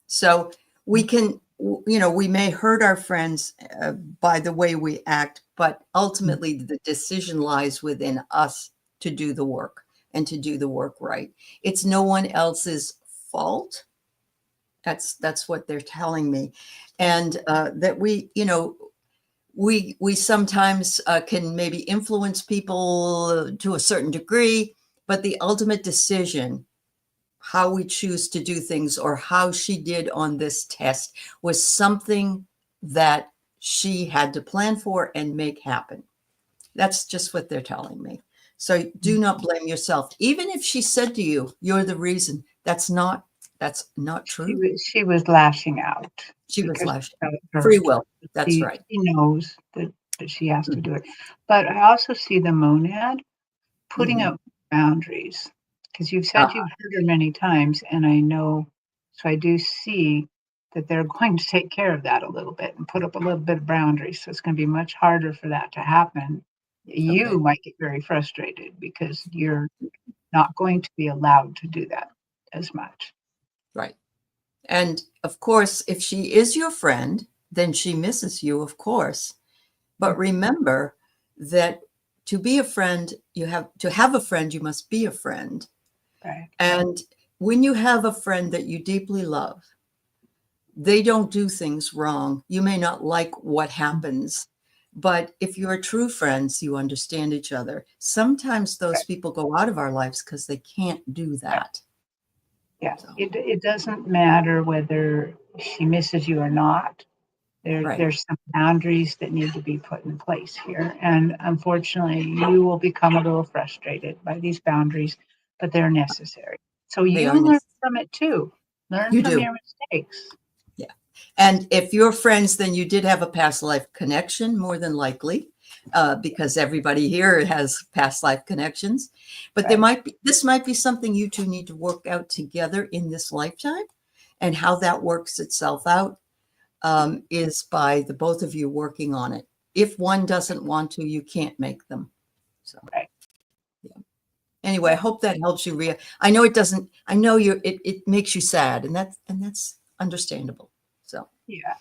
So we can, we may hurt our friends by the way we act, but Mm, ultimately the decision lies within us to do the work and to do the work right. It's no one else's fault. That's what they're telling me, and that we sometimes can maybe influence people to a certain degree, but the ultimate decision, how we choose to do things or how she did on this test, was something that she had to plan for and make happen. That's just what they're telling me. So do mm. not blame yourself. Even if she said to you, you're the reason, that's not true. She was lashing out She was because lashing. she felt Free hurt. will. That's right. She knows that she has to Mhm. do it. But I also see the monad putting Mhm. up boundaries because you've said Uh, you've heard her many times, and I know, so I do see that they're going to take care of that a little bit and put up a little bit of boundaries. So it's going to be much harder for that to happen. You okay. might get very frustrated because you're not going to be allowed to do that as much. Right. And of course, if she is your friend, then she misses you, of course. But remember that to be a friend, to have a friend, you must be a friend. Right. And when you have a friend that you deeply love, they don't do things wrong. You may not like what happens, but if you're true friends, you understand each other. Sometimes those people go out of our lives because they can't do that. Yeah, So, it doesn't matter whether she misses you or not. right. There's some boundaries that need to be put in place here. And unfortunately, you will become a little frustrated by these boundaries, but they're necessary. So They you are learn necessary. from it too. Learn You from do. your mistakes. Yeah. And if you're friends, then you did have a past life connection, more than likely, because everybody here has past life connections. But Right. this might be something you two need to work out together in this lifetime. And how that works itself out is by the both of you working on it. If one doesn't want to, you can't make them. So, Right. yeah. Anyway, I hope that helps you. I know it doesn't. I know it makes you sad, and that's understandable. So, Yeah.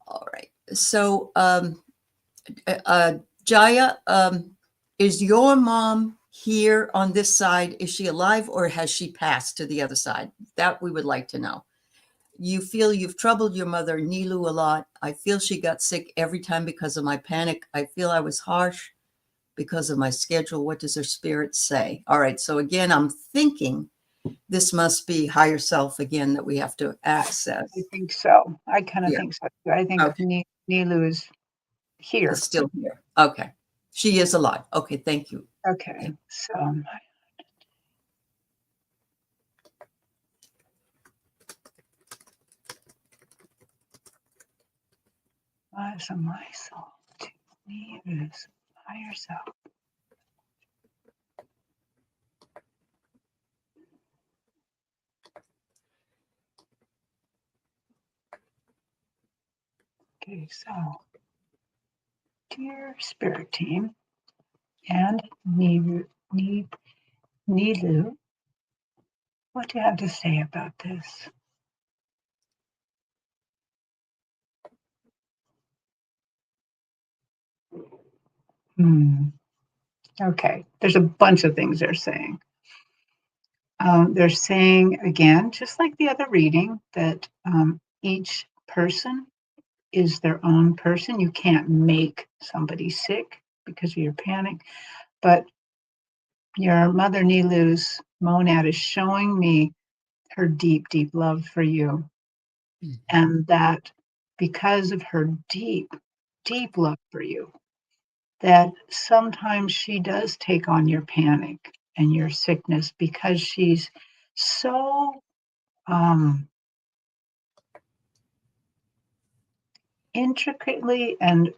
all right. So, Jaya, is your mom here on this side? Is she alive, or has she passed to the other side? That we would like to know. You feel you've troubled your mother, Nilu, a lot. I feel she got sick every time because of my panic. I feel I was harsh because of my schedule. What does her spirit say? All right. So again, I'm thinking this must be higher self again that we have to I access. think so. I kind of Yeah. think so. I think Okay. Nilu is It's here. still here. Okay. She is alive. Okay. Thank you. Okay. So, lives of my soul to me is higher self. Okay, so dear spirit team and Nilu, what do you have to say about this? Okay, there's a bunch of things they're saying. They're saying, again, just like the other reading, that each person is their own person. You can't make somebody sick because of your panic. But your mother Nilu's monad is showing me her deep, deep love for you. And that because of her deep, deep love for you, that sometimes she does take on your panic and your sickness because she's so intricately and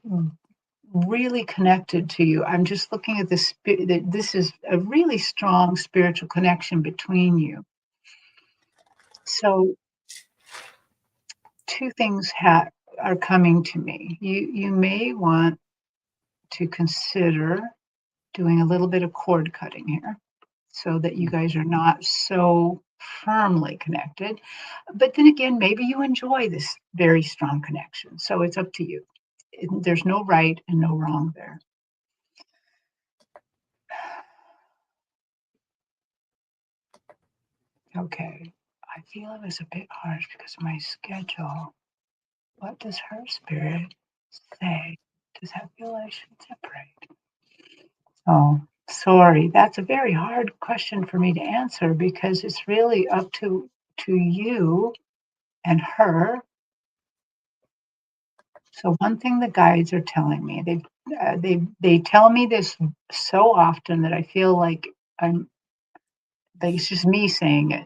really connected to you. I'm just looking at this, that this is a really strong spiritual connection between you. So two things are coming to me. You may want to consider doing a little bit of cord cutting here so that you guys are not so firmly connected. But then again, maybe you enjoy this very strong connection. So it's up to you. There's no right and no wrong there. Okay. I feel it was a bit harsh because of my schedule. What does her spirit say? Does that feel I should separate? Oh, sorry. That's a very hard question for me to answer because it's really up to you and her. So one thing the guides are telling me, they tell me this so often that I feel like it's just me saying it,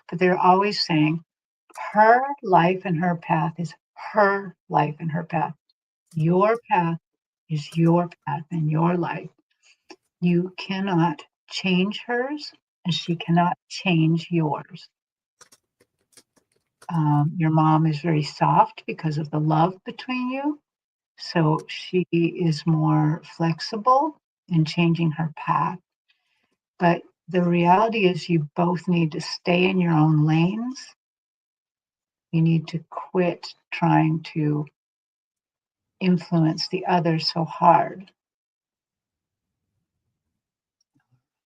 but they're always saying her life and her path is her life and her path. Your path is your path and your life. You cannot change hers, and she cannot change yours. Your mom is very soft because of the love between you. So she is more flexible in changing her path. But the reality is, you both need to stay in your own lanes. You need to quit trying to influence the other so hard.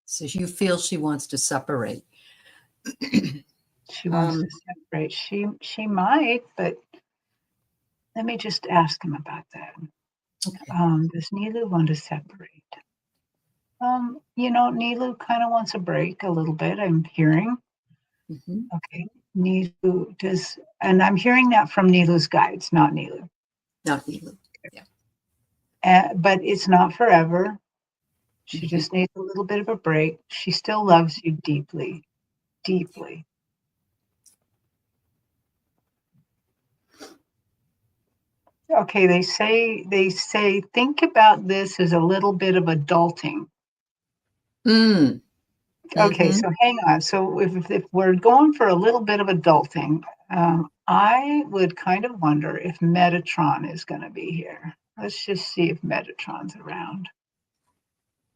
So you feel she wants to separate. She wants to separate. She might, but let me just ask him about that. Okay. Does Nilu want to separate? Nilu kind of wants a break a little bit, I'm hearing. Mhm. Okay. Nilu does, and I'm hearing that from Nilu's guides, not Nilu. Not Nilu. Yeah. But it's not forever. She Mhm. just needs a little bit of a break. She still loves you deeply, deeply. Okay, they say think about this as a little bit of adulting. Mm. Okay, Mm-hmm. so hang on. So if we're going for a little bit of adulting, I would kind of wonder if Metatron is going to be here. Let's just see if Metatron's around.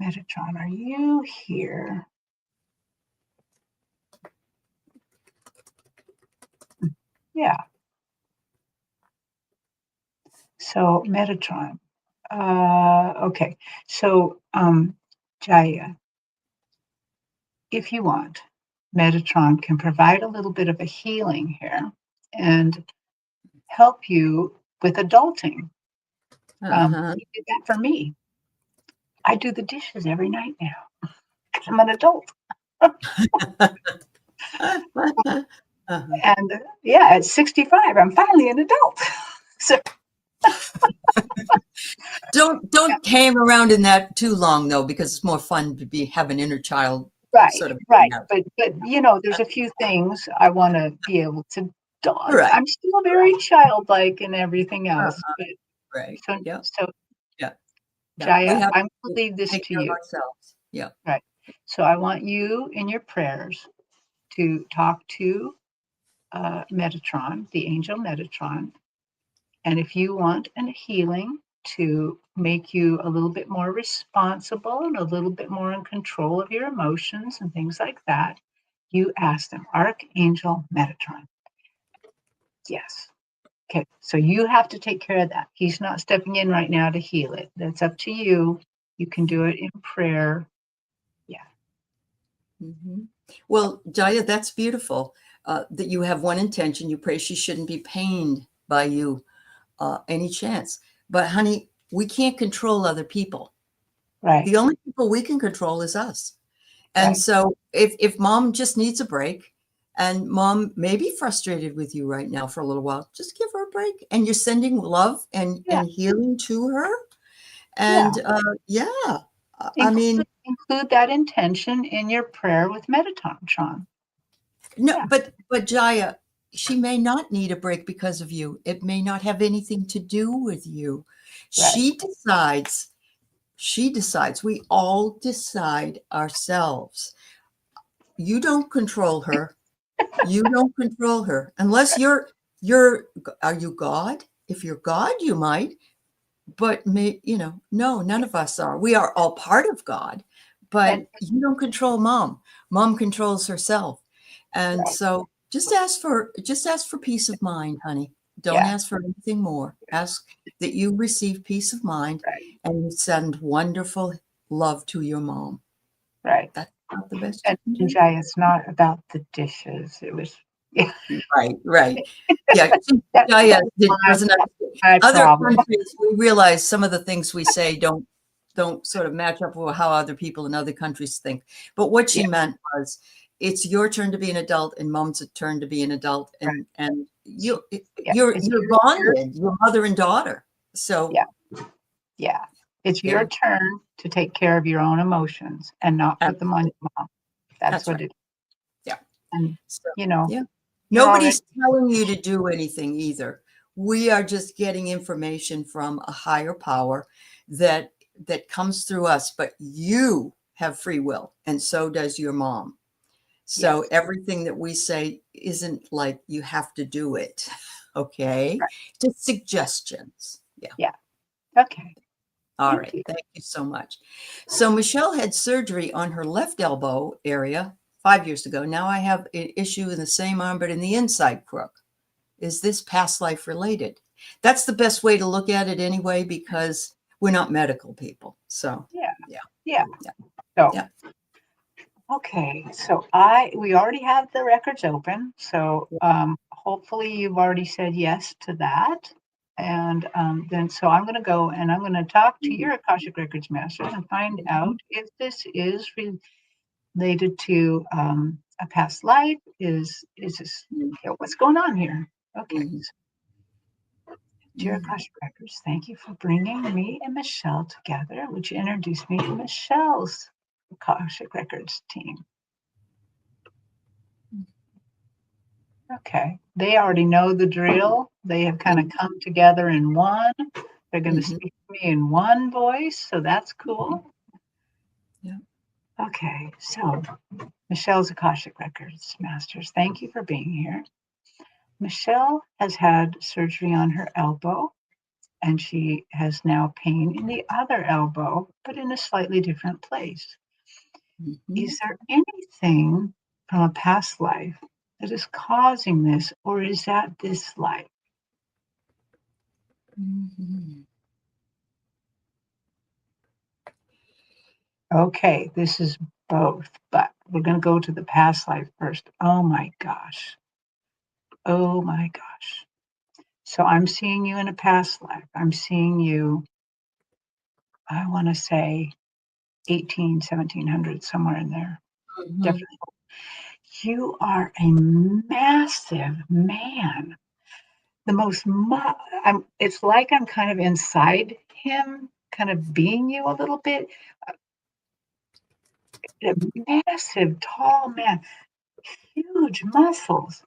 Metatron, are you here? Yeah. So Metatron. Okay. So Jaya, if you want, Metatron can provide a little bit of a healing here and help you with adulting. Uh-huh. He did that for me. I do the dishes every night now. I'm an adult. Uh-huh. And yeah, at 65, I'm finally an adult. So Don't hang around in that too long though, because it's more fun to have an inner child right, sort of hang right. out. But there's a few things I want to be able to dodge. Right. I'm still very childlike and everything else. Uh-huh. But Right. so Yeah. so Yeah. Yeah. We Jaya, have I'm gonna to leave this take to care of you. ourselves. Yeah. Right. So I want you in your prayers to talk to Metatron, the angel Metatron. And if you want a healing to make you a little bit more responsible and a little bit more in control of your emotions and things like that, you ask them, Archangel Metatron. Yes. Okay. So you have to take care of that. He's not stepping in right now to heal it. That's up to you. You can do it in prayer. Yeah. Hmm. Well, Jaya, that's beautiful that you have one intention. You pray she shouldn't be pained by you any chance. But, honey, we can't control other people. Right. The only people we can control is us. And Right. so if mom just needs a break and mom may be frustrated with you right now for a little while, just give her a break. And you're sending love Yeah. and healing to her. Yeah. And yeah, I mean, Include that intention in your prayer with Metatron. no, Yeah. but Jaya, she may not need a break because of you. It may not have anything to do with you. Right. She decides, she decides, we all decide ourselves. You don't control her. You don't control her unless you're are you God? If you're God, you might, but no, none of us are. We are all part of God, but And you don't control mom. Mom controls herself. And right. so just ask for peace of mind, honey. Don't Yeah. ask for anything more. Ask that you receive peace of mind Right. and you send wonderful love to your mom. Right. That's not the best you can And do. Jay, it's not about the dishes. It was, yeah, Right, right. Yeah, yeah, that's yeah, my, there's another my other problem. countries, we realize some of the things we say don't sort of match up with how other people in other countries think. But what Yeah. she meant was, it's your turn to be an adult and mom's turn to be an adult, Right. and you Yeah. It's you're bonded, you're mother and daughter. So yeah. Yeah. It's yeah, your turn to take care of your own emotions and not put them on absolutely. your mom. That's That's what right. it is. Yeah. And, So you know, yeah. you're already, Nobody's telling you to do anything either. We are just getting information from a higher power that comes through us, but you have free will, and so does your mom. So yes. everything that we say isn't like you have to do it. Okay? Right. Just suggestions. Yeah. Yeah. Okay. All Thank right. you. Thank you so much. So Michelle had surgery on her left elbow area 5 years ago. Now I have an issue in the same arm, but in the inside crook. Is this past life related? That's the best way to look at it anyway, because we're not medical people. So Yeah. yeah, Yeah. yeah, So, yeah. okay. So we already have the records open. So hopefully you've already said yes to that. And then, so I'm going to go and I'm going to talk to Mhm, your Akashic Records Master and find out mhm, if this is related to a past life. Is this, what's going on here? Okay. mhm, So, dear mhm. Akashic Records, thank you for bringing me and Michelle together. Would you introduce me to Michelle's Akashic Records team? Okay. They already know the drill. They have kind of come together in one. They're going to Mhm, speak to me in one voice, so that's mhm. cool. Yeah. Okay, so Michelle's Akashic Records Masters, thank you for being here. Michelle has had surgery on her elbow, and she has now pain in the other elbow, but in a slightly different place. Mhm. Is there anything from a past life that is causing this, or is that this life? Mhm. Okay, this is both, but we're going to go to the past life first. Oh my gosh. Oh my gosh. So I'm seeing you in a past life. I'm seeing you, I want to say 18, 1700, somewhere in there. Mhm. Definitely. You are a massive man. The most, it's like I'm kind of inside him, kind of being you a little bit. A massive, tall man, huge muscles.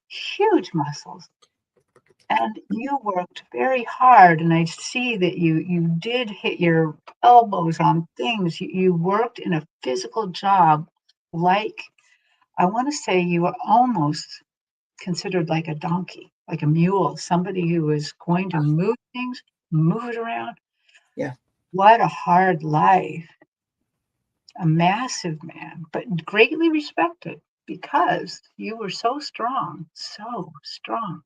And you worked very hard, and I see that you did hit your elbows on things. You worked in a physical job, like I want to say you were almost considered like a donkey, like a mule, somebody who was going to move things, move it around. Yeah. What a hard life. A massive man, but greatly respected because you were so strong, so strong.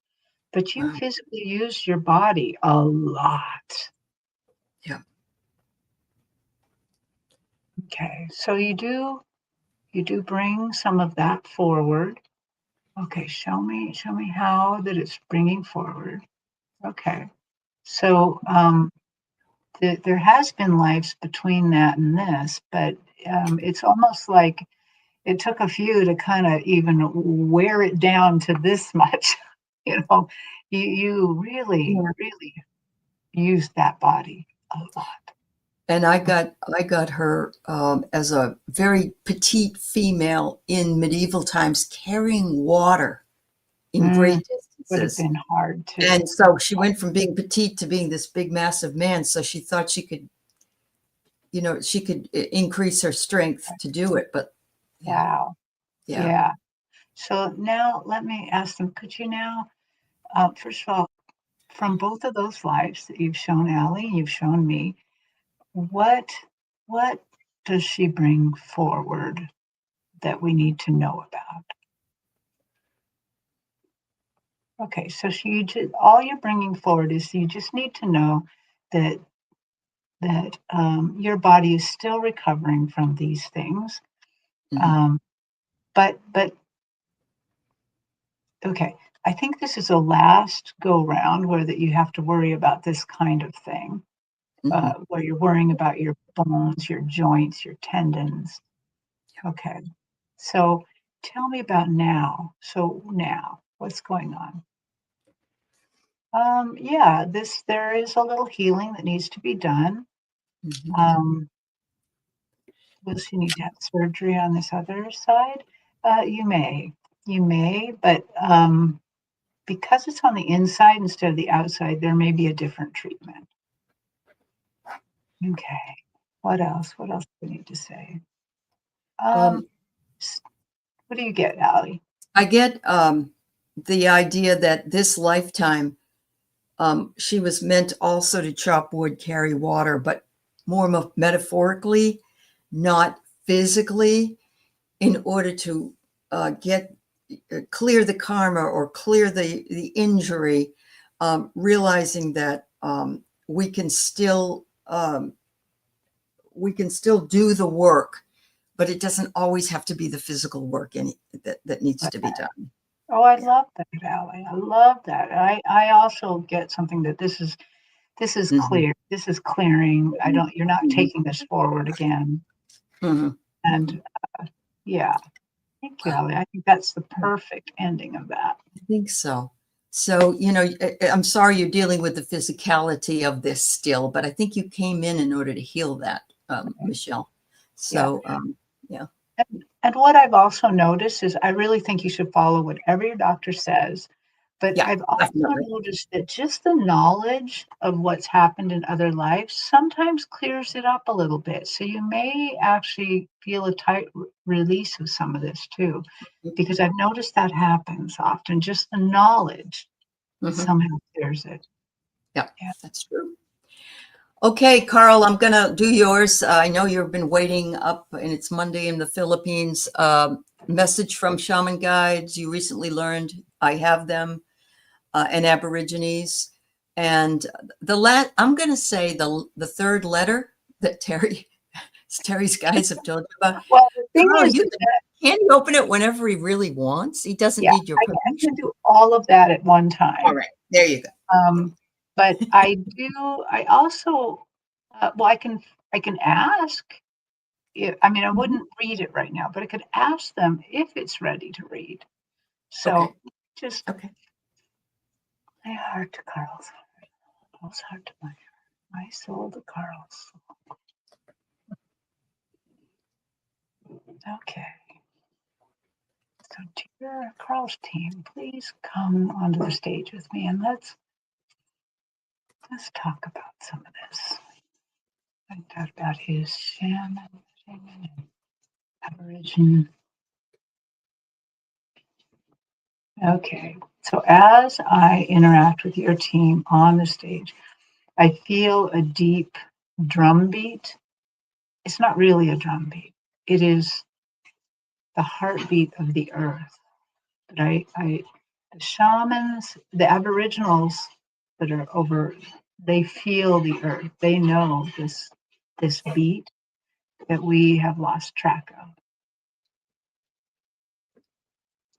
But you Wow. physically used your body a lot. Yeah. Okay, so you do bring some of that forward. Okay, show me how that it's bringing forward. Okay, so there has been lives between that and this, but it's almost like it took a few to kind of even wear it down to this much. You know, you really, Yeah. really used that body a lot. And I got her as a very petite female in medieval times carrying water in Mm, great would have distances. been hard too. And so she went from being petite to being this big, massive man. So she thought she could, she could increase her strength to do it. But yeah, Wow. yeah. Yeah. So now let me ask them, could you now, first of all, from both of those lives that you've shown Allie, you've shown me, what what does she bring forward that we need to know about? Okay, so all you're bringing forward is you just need to know that your body is still recovering from these things. Hmm. Um, but okay, I think this is a last go round where that you have to worry about this kind of thing, Hmm. where you're worrying about your bones, your joints, your tendons. Okay, so tell me about now. So now, what's going on? Yeah, there is a little healing that needs to be done. Hmm. Um, will she need to have surgery on this other side? You may, but because it's on the inside instead of the outside, there may be a different treatment. Okay. What else? What else do we need to say? Um, Um, what do you get, Allie? I get the idea that this lifetime she was meant also to chop wood, carry water, but more metaphorically, not physically, in order to get clear the karma or clear the injury, realizing that we can still do the work, but it doesn't always have to be the physical work that needs to be done. Oh, I Yeah. love that, Allie. I love that. I also get something that this is Hmm. clear. This is clearing. You're not Hmm. taking this forward again. Hmm. And yeah, thank you, Wow. Allie. I think that's the perfect ending of that. I think so. So, I'm sorry you're dealing with the physicality of this still, but I think you came in order to heal that, Michelle. Yeah. So, yeah. And what I've also noticed is I really think you should follow whatever your doctor says, But Yeah, I've also definitely. noticed that just the knowledge of what's happened in other lives sometimes clears it up a little bit. So you may actually feel a tight release of some of this too, because I've noticed that happens often. Just the knowledge Mhm. somehow clears it. Yeah, Yeah. that's true. Okay, Carl, I'm gonna do yours. I know you've been waiting up, and it's Monday in the Philippines. Message from shaman guides. You recently learned I have them, and Aborigines, and I'm gonna say the third letter that Terry's guides have told you about. Well, the thing Carl, is that, can he open it whenever he really wants? He doesn't yeah, need your I can permission. do all of that at one All time. right, there you go. But I also, well, I can ask. I mean, I Mhm. wouldn't read it right now, but I could ask them if it's ready to read. Okay, So just okay. my heart to Carl's heart, Carl's heart to my soul to Carl's. Okay. So dear Carl's team, please come onto the stage with me and let's talk about some of this. I thought about his shaman and Aborigine. Okay. So as I interact with your team on the stage, I feel a deep drum beat. It's not really a drum beat. It is the heartbeat of the earth. But the shamans, the aboriginals that are over, they feel the earth. They know this beat that we have lost track of.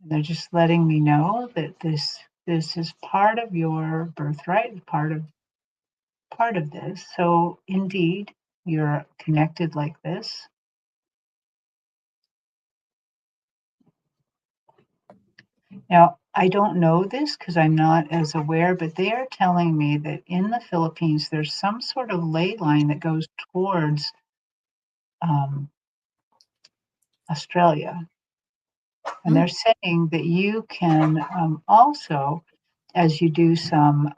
And they're just letting me know that this is part of your birthright, part of this. So indeed, you're connected like this. Now, I don't know this because I'm not as aware, but they are telling me that in the Philippines, there's some sort of ley line that goes towards um, Australia. And they're Mm, saying that you can also, as you do some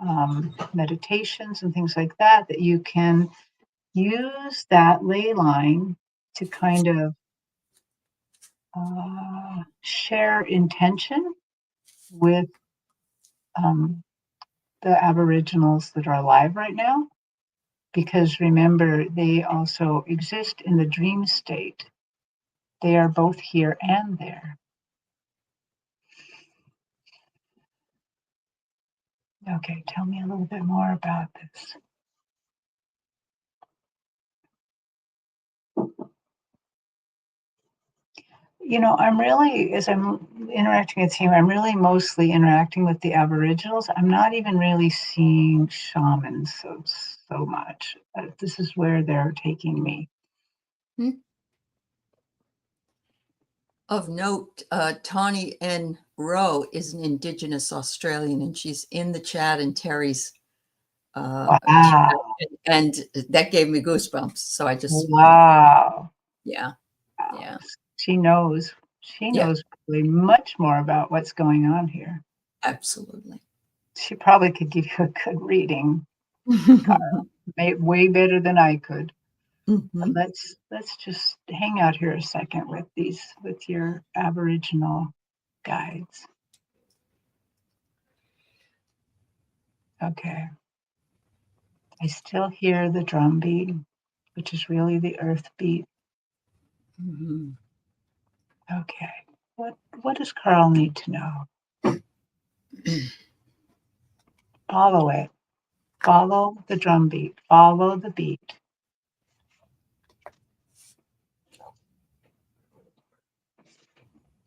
meditations and things like that, that you can use that ley line to kind of share intention with um, the Aboriginals that are alive right now. Because remember, they also exist in the dream state. They are both here and there. Okay, tell me a little bit more about this. You know, I'm really, as I'm interacting with team, I'm really mostly interacting with the Aboriginals. I'm not even really seeing shamans so much. This is where they're taking me. mm. Of note, Tawny N. Rowe is an Indigenous Australian, and she's in the chat in Terry's chat, Wow. and that gave me goosebumps. So I just wanted, Wow. yeah, Wow. yeah, She knows. She yeah, knows probably much more about what's going on here. absolutely. She probably could give you a good reading, way better than I could. But Mhm. let's just hang out here a second with your Aboriginal guides. Okay. I still hear the drum beat, which is really the earth beat. Mhm. Okay. What does Carl need to know? Follow it. Follow the drum beat. Follow the beat.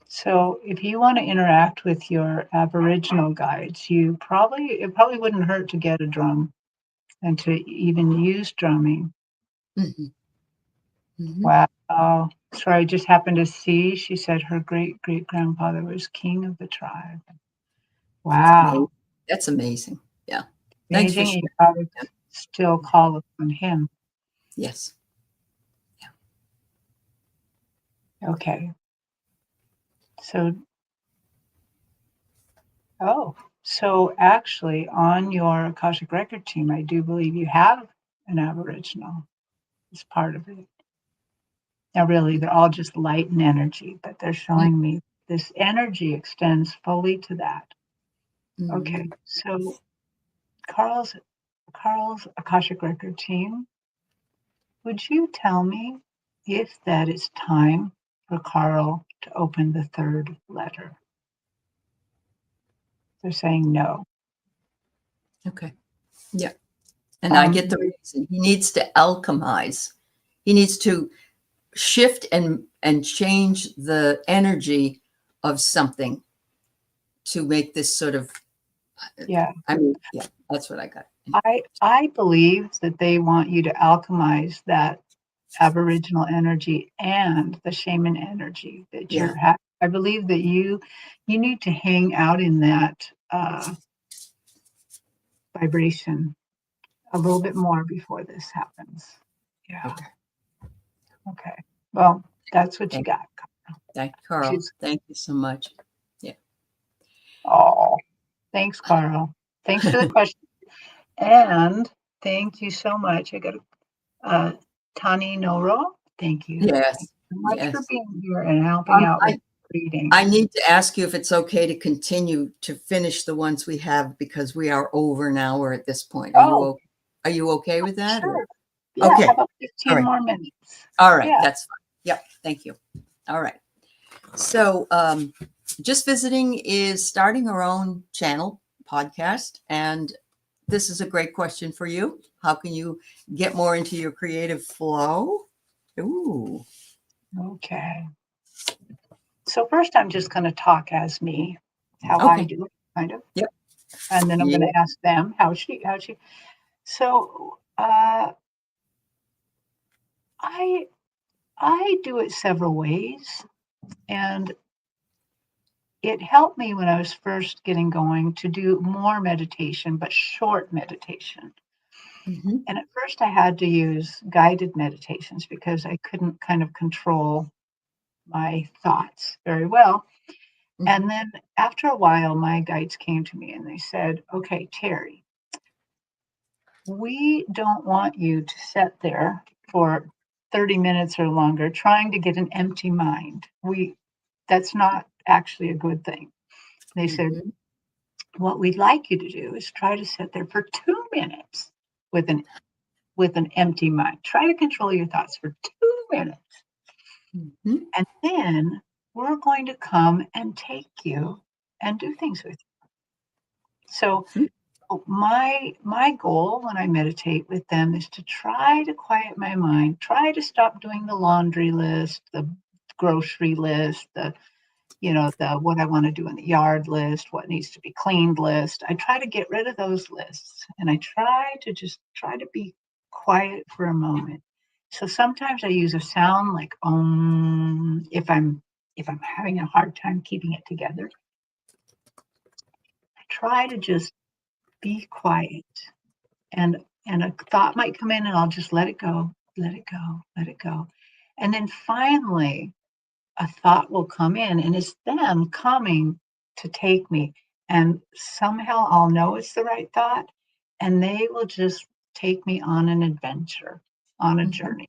So if you want to interact with your Aboriginal guides, it probably wouldn't hurt to get a drum and to even use drumming. Mhm. Mhm. Wow. So I just happened to see, she said her great great grandfather was king of the tribe. Amazing. Wow. That's amazing. Yeah. Thanks for Amazing. You sharing. probably Yeah. still call upon him. Yes. Okay. So, oh. So actually, on your Akashic Record team, I do believe you have an Aboriginal as part of it. Now, really, they're all just light and energy, but they're showing me this energy extends fully to that. Okay, Mm-hmm. so Carl's Akashic Record team, would you tell me if that is time for Carl to open the third letter? They're saying no. Okay. Yeah. And I get Um, the reason. He needs to alchemize. He needs to shift and change the energy of something to make this sort of, yeah, I mean, yeah, that's what I got. I believe that they want you to alchemize that Aboriginal energy and the shaman energy that Yeah. you're I believe that you need to hang out in that vibration a little bit more before this happens. Yeah. Okay. Okay. Well, that's what you Thank, got. thank Carl. She's Thank you so much. Yeah. oh, thanks, Carl. Thanks for the question. And thank you so much. I got uh Tani Noro. Thank you. Thank Yes. you so much for Yes. being here and helping out with I, reading. I need to ask you if it's okay to continue to finish the ones we have because we are over an hour at this point. Oh, Are you okay with that? Or sure. Yeah, how okay. about All 15 right. more minutes? All right. Yeah. That's fine. Yep. Thank you. All right. So, Just Visiting is starting our own channel podcast. And this is a great question for you. How can you get more into your creative flow? Ooh. Okay. So first I'm just going to talk as me, how I Okay. do it, kind of. Yep. And then I'm going Yeah. to ask them how she. So I I do it several ways, and it helped me when I was first getting going to do more meditation, but short meditation. Mm-hmm. And at first I had to use guided meditations because I couldn't kind of control my thoughts very well. Mm-hmm. And then after a while, my guides came to me and they said, okay, Terri, we don't want you to sit there for 30 minutes or longer trying to get an empty mind. That's not actually a good thing. They said, Mm-hmm. what we'd like you to do is try to sit there for 2 minutes with an empty mind. Try to control your thoughts for 2 minutes. Mm-hmm. And then we're going to come and take you and do things with you. So my goal when I meditate with them is to try to quiet my mind, try to stop doing the laundry list, the grocery list, the what I want to do in the yard list, what needs to be cleaned list. I try to get rid of those lists and I try to be quiet for a moment. So sometimes I use a sound like if I'm having a hard time keeping it together. I try to just be quiet and a thought might come in and I'll just let it go, let it go, let it go. And then finally a thought will come in and it's them coming to take me. And somehow I'll know it's the right thought and they will just take me on an adventure, on a Mm-hmm. journey.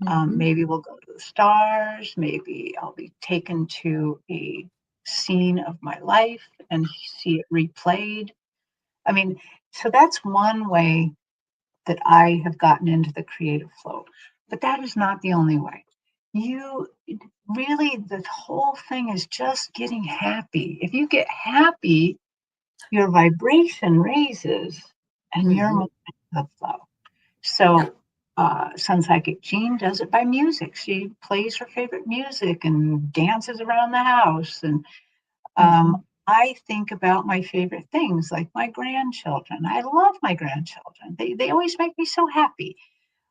Mm-hmm. Maybe we'll go to the stars. Maybe I'll be taken to a scene of my life and see it replayed. I mean, so that's one way that I have gotten into the creative flow. But that is not the only way. You really, the whole thing is just getting happy. If you get happy, your vibration raises and you're Mm-hmm. more in the flow. Yeah. So, Sun Psychic Jean does it by music. She plays her favorite music and dances around the house. And Mm-hmm. I think about my favorite things like my grandchildren. I love my grandchildren. They always make me so happy.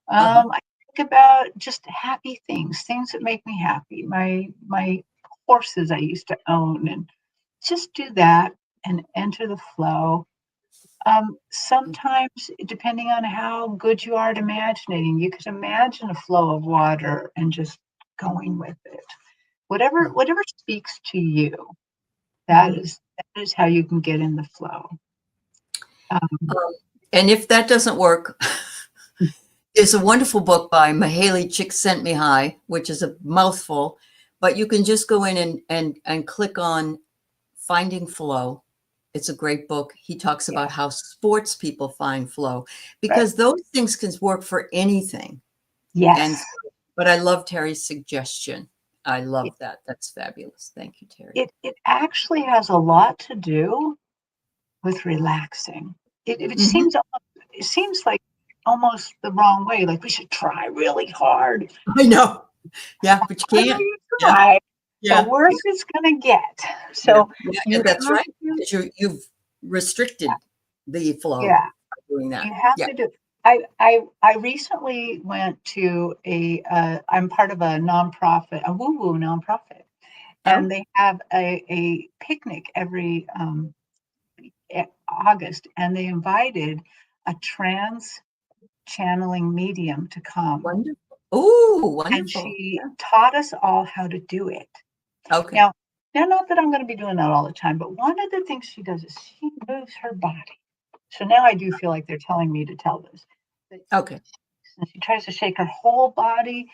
Uh-huh. I think about just happy things that make me happy. My horses I used to own, and just do that and enter the flow. Sometimes, depending on how good you are at imagining, you could imagine a flow of water and just going with it. Whatever speaks to you, that Mm-hmm. is That is how you can get in the flow. And if that doesn't work, there's a wonderful book by Mahaley Csikszentmihalyi, which is a mouthful, but you can just go in and click on Finding Flow. It's a great book. He talks about how sports people find flow, Right. because those things can work for anything. And Yes. but I love Terry's suggestion. I love that. That's fabulous. Thank you, Terry. It actually has a lot to do with relaxing. Mhm. It seems like almost the wrong way. Like we should try really hard. I know. Yeah, but you The harder can't. you Yeah, try, the yeah, worse it's going to get. yeah, So yeah, you that's have right. to, Because you've restricted the flow yeah, by doing that. you have Yeah. to do. I recently went to I'm part of a nonprofit, a woo woo nonprofit, Oh, and they have a picnic every August, and they invited a trans channeling medium to come. wonderful. Oh, And wonderful. she taught us all how to do it. Okay. Now, not that I'm going to be doing that all the time, but one of the things she does is she moves her body. So now I do feel like they're telling me to tell this. But Okay. she tries to shake her whole body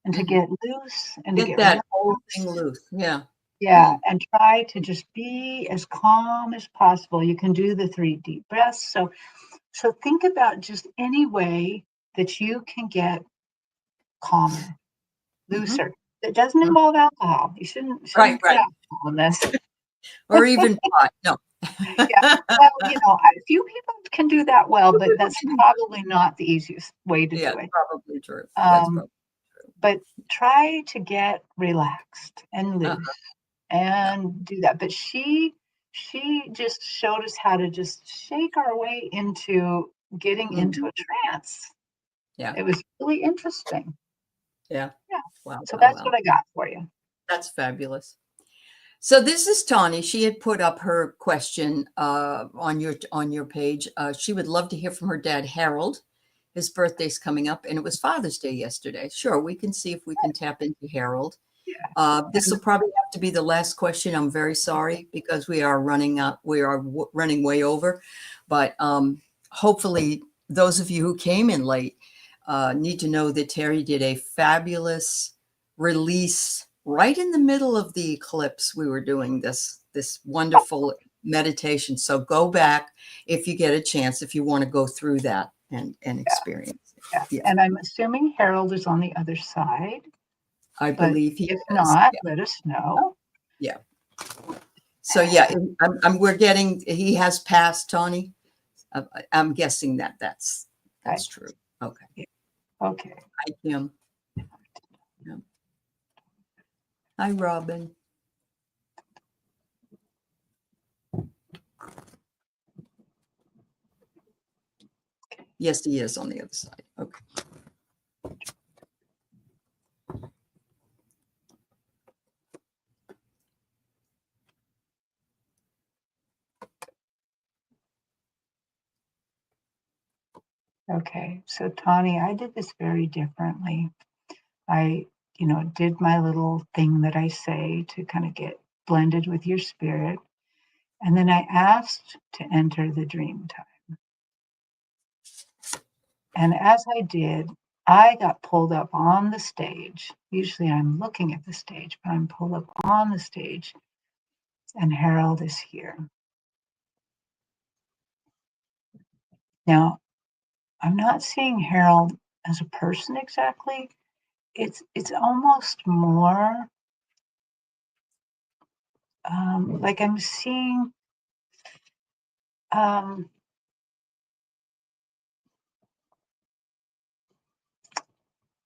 and to Mhm. get loose and to Get get that whole thing relaxed. loose. Yeah. Yeah, Mm. and try to just be as calm as possible. You can do the 3 deep breaths. So think about just any way that you can get calmer, Mhm. looser. It doesn't Mm. involve alcohol. You Right, shouldn't put right. alcohol in this. Or even pot. No. Yeah. Well, a few people can do that well, but that's probably not the easiest way to Yeah, do it. probably true. That's Um, probably true. but try to get relaxed and Uh-huh. loose Yeah. and do that. But she just showed us how to just shake our way into getting into Mhm. a trance. Yeah. It was really interesting. Yeah. Yeah. Wow, So wow, that's wow. what I got for you. That's fabulous. So this is Tawny. She had put up her question on your page. She would love to hear from her dad, Harold. His birthday's coming up, and it was Father's Day yesterday. Sure, we can see if we can tap into Harold. Yeah. This will And probably have to be the last question. I'm very sorry because we are running up. We are running way over, but hopefully, those of you who came in late need to know that Terry did a fabulous release right in the middle of the eclipse. We were doing this wonderful meditation. So go back if you get a chance, if you want to go through that and yeah, experience it. yeah. Yeah, And I'm assuming Harold is on the other side, I but believe he if is. not, Yeah, let us know. yeah. So yeah, we're getting. He has passed, Tony. I'm guessing that Right. that's true. Okay. Yeah. Okay. Hi, Kim. Yeah. Hi, Robin. Yes, he is on the other side. Okay. Okay. So Tawny, I did this very differently. I did my little thing that I say to kind of get blended with your spirit. And then I asked to enter the dream time. And as I did, I got pulled up on the stage. Usually I'm looking at the stage, but I'm pulled up on the stage, and Harold is here. Now, I'm not seeing Harold as a person exactly. It's almost more like I'm seeing um,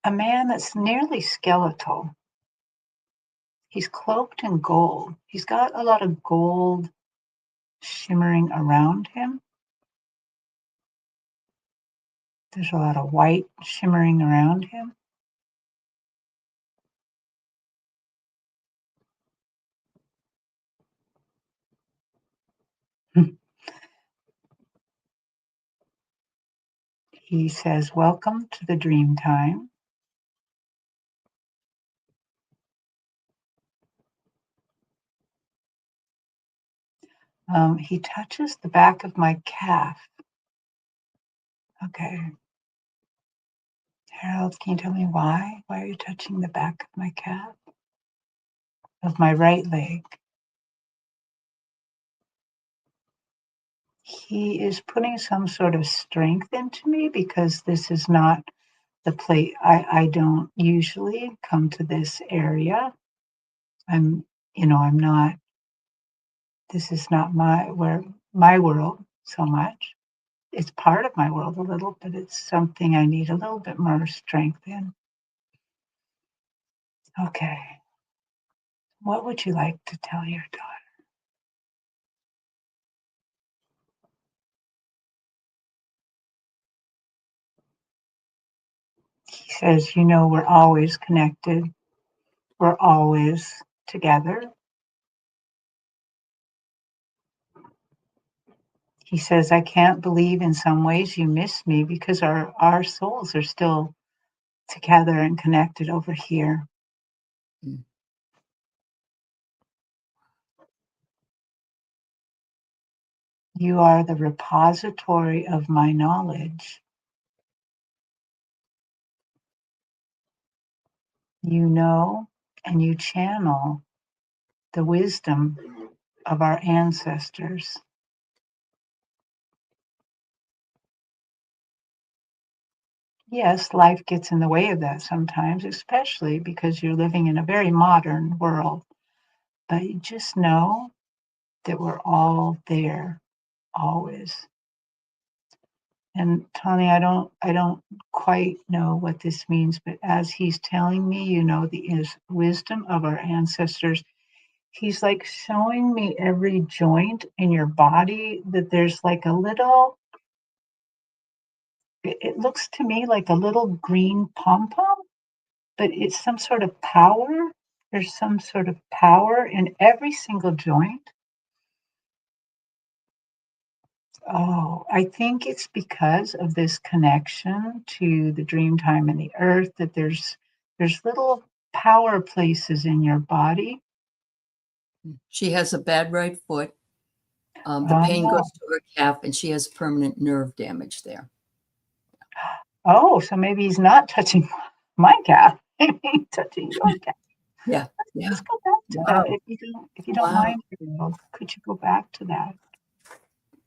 a man that's nearly skeletal. He's cloaked in gold. He's got a lot of gold shimmering around him. There's a lot of white shimmering around him. He says, "Welcome to the dream time. He touches the back of my calf. Okay. Harold, can you tell me why? Why are you touching the back of my calf? Of my right leg. He is putting some sort of strength into me because this is not the place. I don't usually come to this area. I'm not, this is not my world so much. It's part of my world a little, but it's something I need a little bit more strength in. Okay. What would you like to tell your daughter? He says, we're always connected. We're always together. He says, I can't believe in some ways you miss me because our souls are still together and connected over here. Mm. You are the repository of my knowledge. You know and you channel the wisdom of our ancestors. Yes, life gets in the way of that sometimes, especially because you're living in a very modern world. But you just know that we're all there, always. And Tony, I don't quite know what this means, but as he's telling me, the wisdom of our ancestors, he's like showing me every joint in your body that there's like a little, it looks to me like a little green pom-pom, but it's some sort of power. There's some sort of power in every single joint. Oh, I think it's because of this connection to the dream time and the earth that there's little power places in your body. She has a bad right foot. The pain Oh, goes to her calf, and she has permanent nerve damage there. oh, so maybe he's not touching my calf. Maybe he's touching your calf. Yeah, yeah. Let's go back to that. Wow, If you don't wow. mind, Harold, could you go back to that?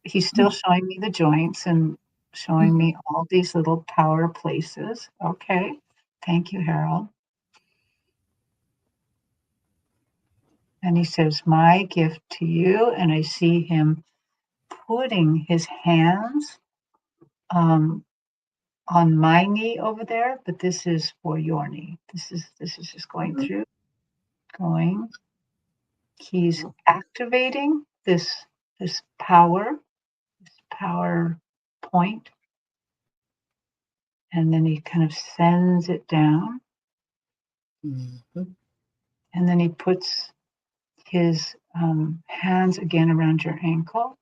He's still showing me the joints and showing me all these little power places. Okay. Thank you, Harold. And he says, my gift to you. And I see him putting his hands um, on my knee over there, but this is for your knee. This is just going through, going. He's activating this power point, and then he kind of sends it down, Mm-hmm. and then he puts his hands again around your ankle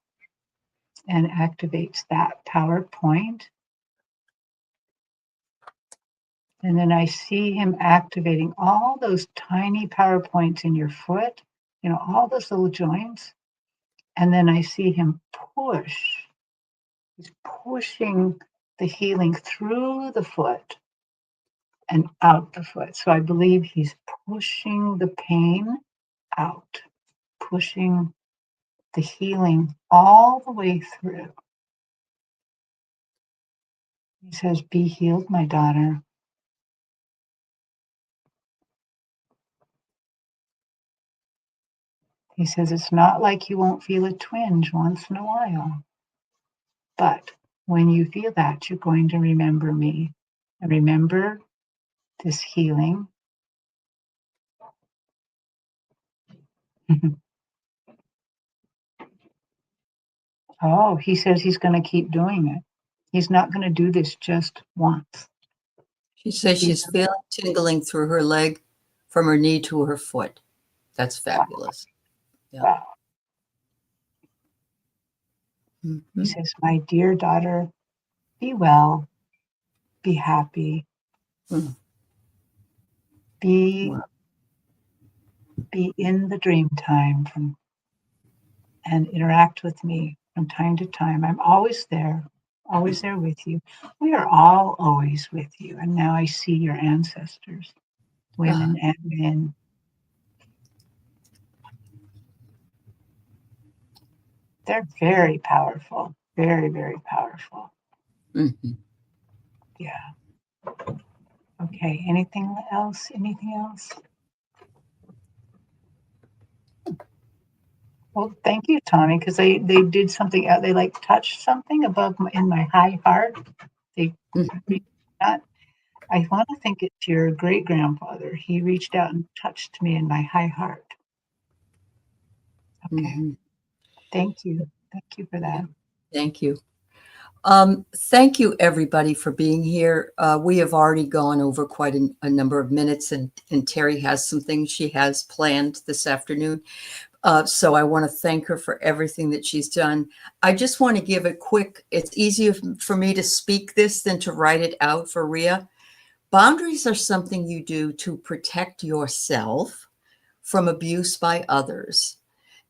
and activates that power point. And then I see him activating all those tiny power points in your foot, all those little joints. And then I see him push. He's pushing the healing through the foot and out the foot. So I believe he's pushing the pain out, pushing the healing all the way through. He says, be healed, my daughter. He says, it's not like you won't feel a twinge once in a while. But when you feel that, you're going to remember me and remember this healing. Oh, he says he's going to keep doing it. He's not going to do this just once. She says He's, she's feeling tingling through her leg from her knee to her foot. That's wow, fabulous. Yeah. wow. He Mm-hmm. says, my dear daughter, be well, be happy, Mm. be Wow. be in the dream time. and interact with me from time to time. I'm always there with you. We are all always with you. And now I see your ancestors, women and men. They're very powerful, very, very powerful. Mhm. Yeah. Okay. Anything else? Anything else? Well, thank you, Tommy, because they did something. They like touched something above in my high heart. They Mhm. reached out. I want to think it's your great grandfather. He reached out and touched me in my high heart. Okay. Mhm. Thank you. Thank you for Yeah. that. Thank you. Thank you, everybody, for being here. We have already gone over quite a number of minutes, and Terri has some things she has planned this afternoon. So I want to thank her for everything that she's done. I just want to give a quick, it's easier for me to speak this than to write it out for Rhea. Boundaries are something you do to protect yourself from abuse by others.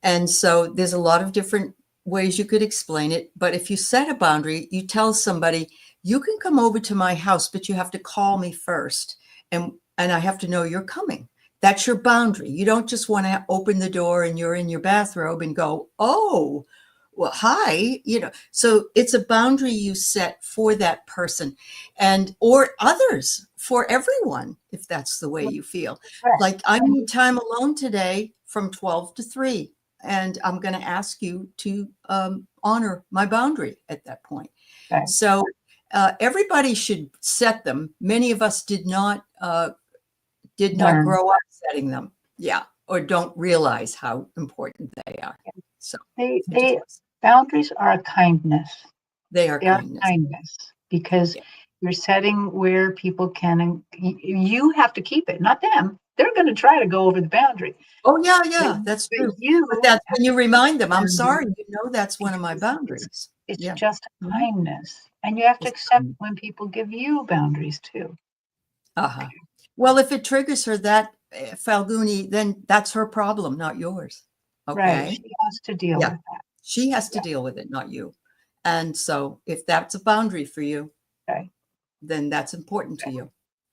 And so there's a lot of different ways you could explain it. But if you set a boundary, you tell somebody, you can come over to my house, but you have to call me first. And I have to know you're coming. That's your boundary. You don't just want to open the door and you're in your bathrobe and go, oh, well, hi, so it's a boundary you set for that person and or others, for everyone, if that's the way you feel. Correct. Like, I need time alone today from 12 to 3, and I'm going to ask you to honor my boundary at that point. Okay. So everybody should set them. Many of us did not grow up setting them. Yeah. Or don't realize how important they are. So They boundaries are a kindness. they are They are kindness. kindness because Yeah. you're setting where people can. You have to keep it, not them. They're going to try to go over the boundary. Oh, yeah, that's But true. you But that's when you remind them, I'm boundary sorry, that's one of my because boundaries. it's Yeah. just Mhm. kindness, and you have to It's accept when people give you boundaries too. Uh-huh. Well, if it triggers her that Falguni, then that's her problem, not yours. Right? Okay. She has to deal Yeah. with that. She has to Yeah. deal with it, not you. And so if that's a boundary for you, Okay. then that's important to you.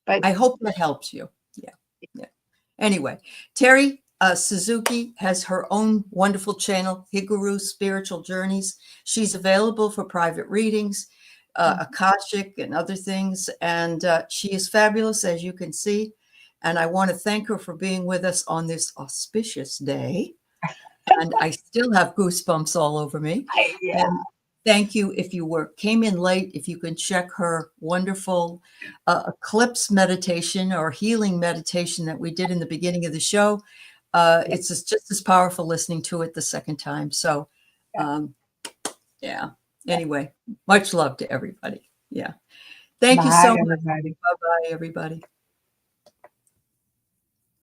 But I hope that helps you. Yeah. Yeah. Anyway, Terri Suzuki has her own wonderful channel, Higuru Spiritual Journeys. She's available for private readings, Akashic and other things. And she is fabulous, as you can see. And I want to thank her for being with us on this auspicious day. And I still have goosebumps all over me. yeah. And thank you. If you came in late, if you can check her wonderful eclipse meditation or healing meditation that we did in the beginning of the show, it's just as powerful listening to it the second time. So, yeah. Anyway, much love to everybody. Yeah. Thank you Bye, so much. everybody. Bye-bye, everybody.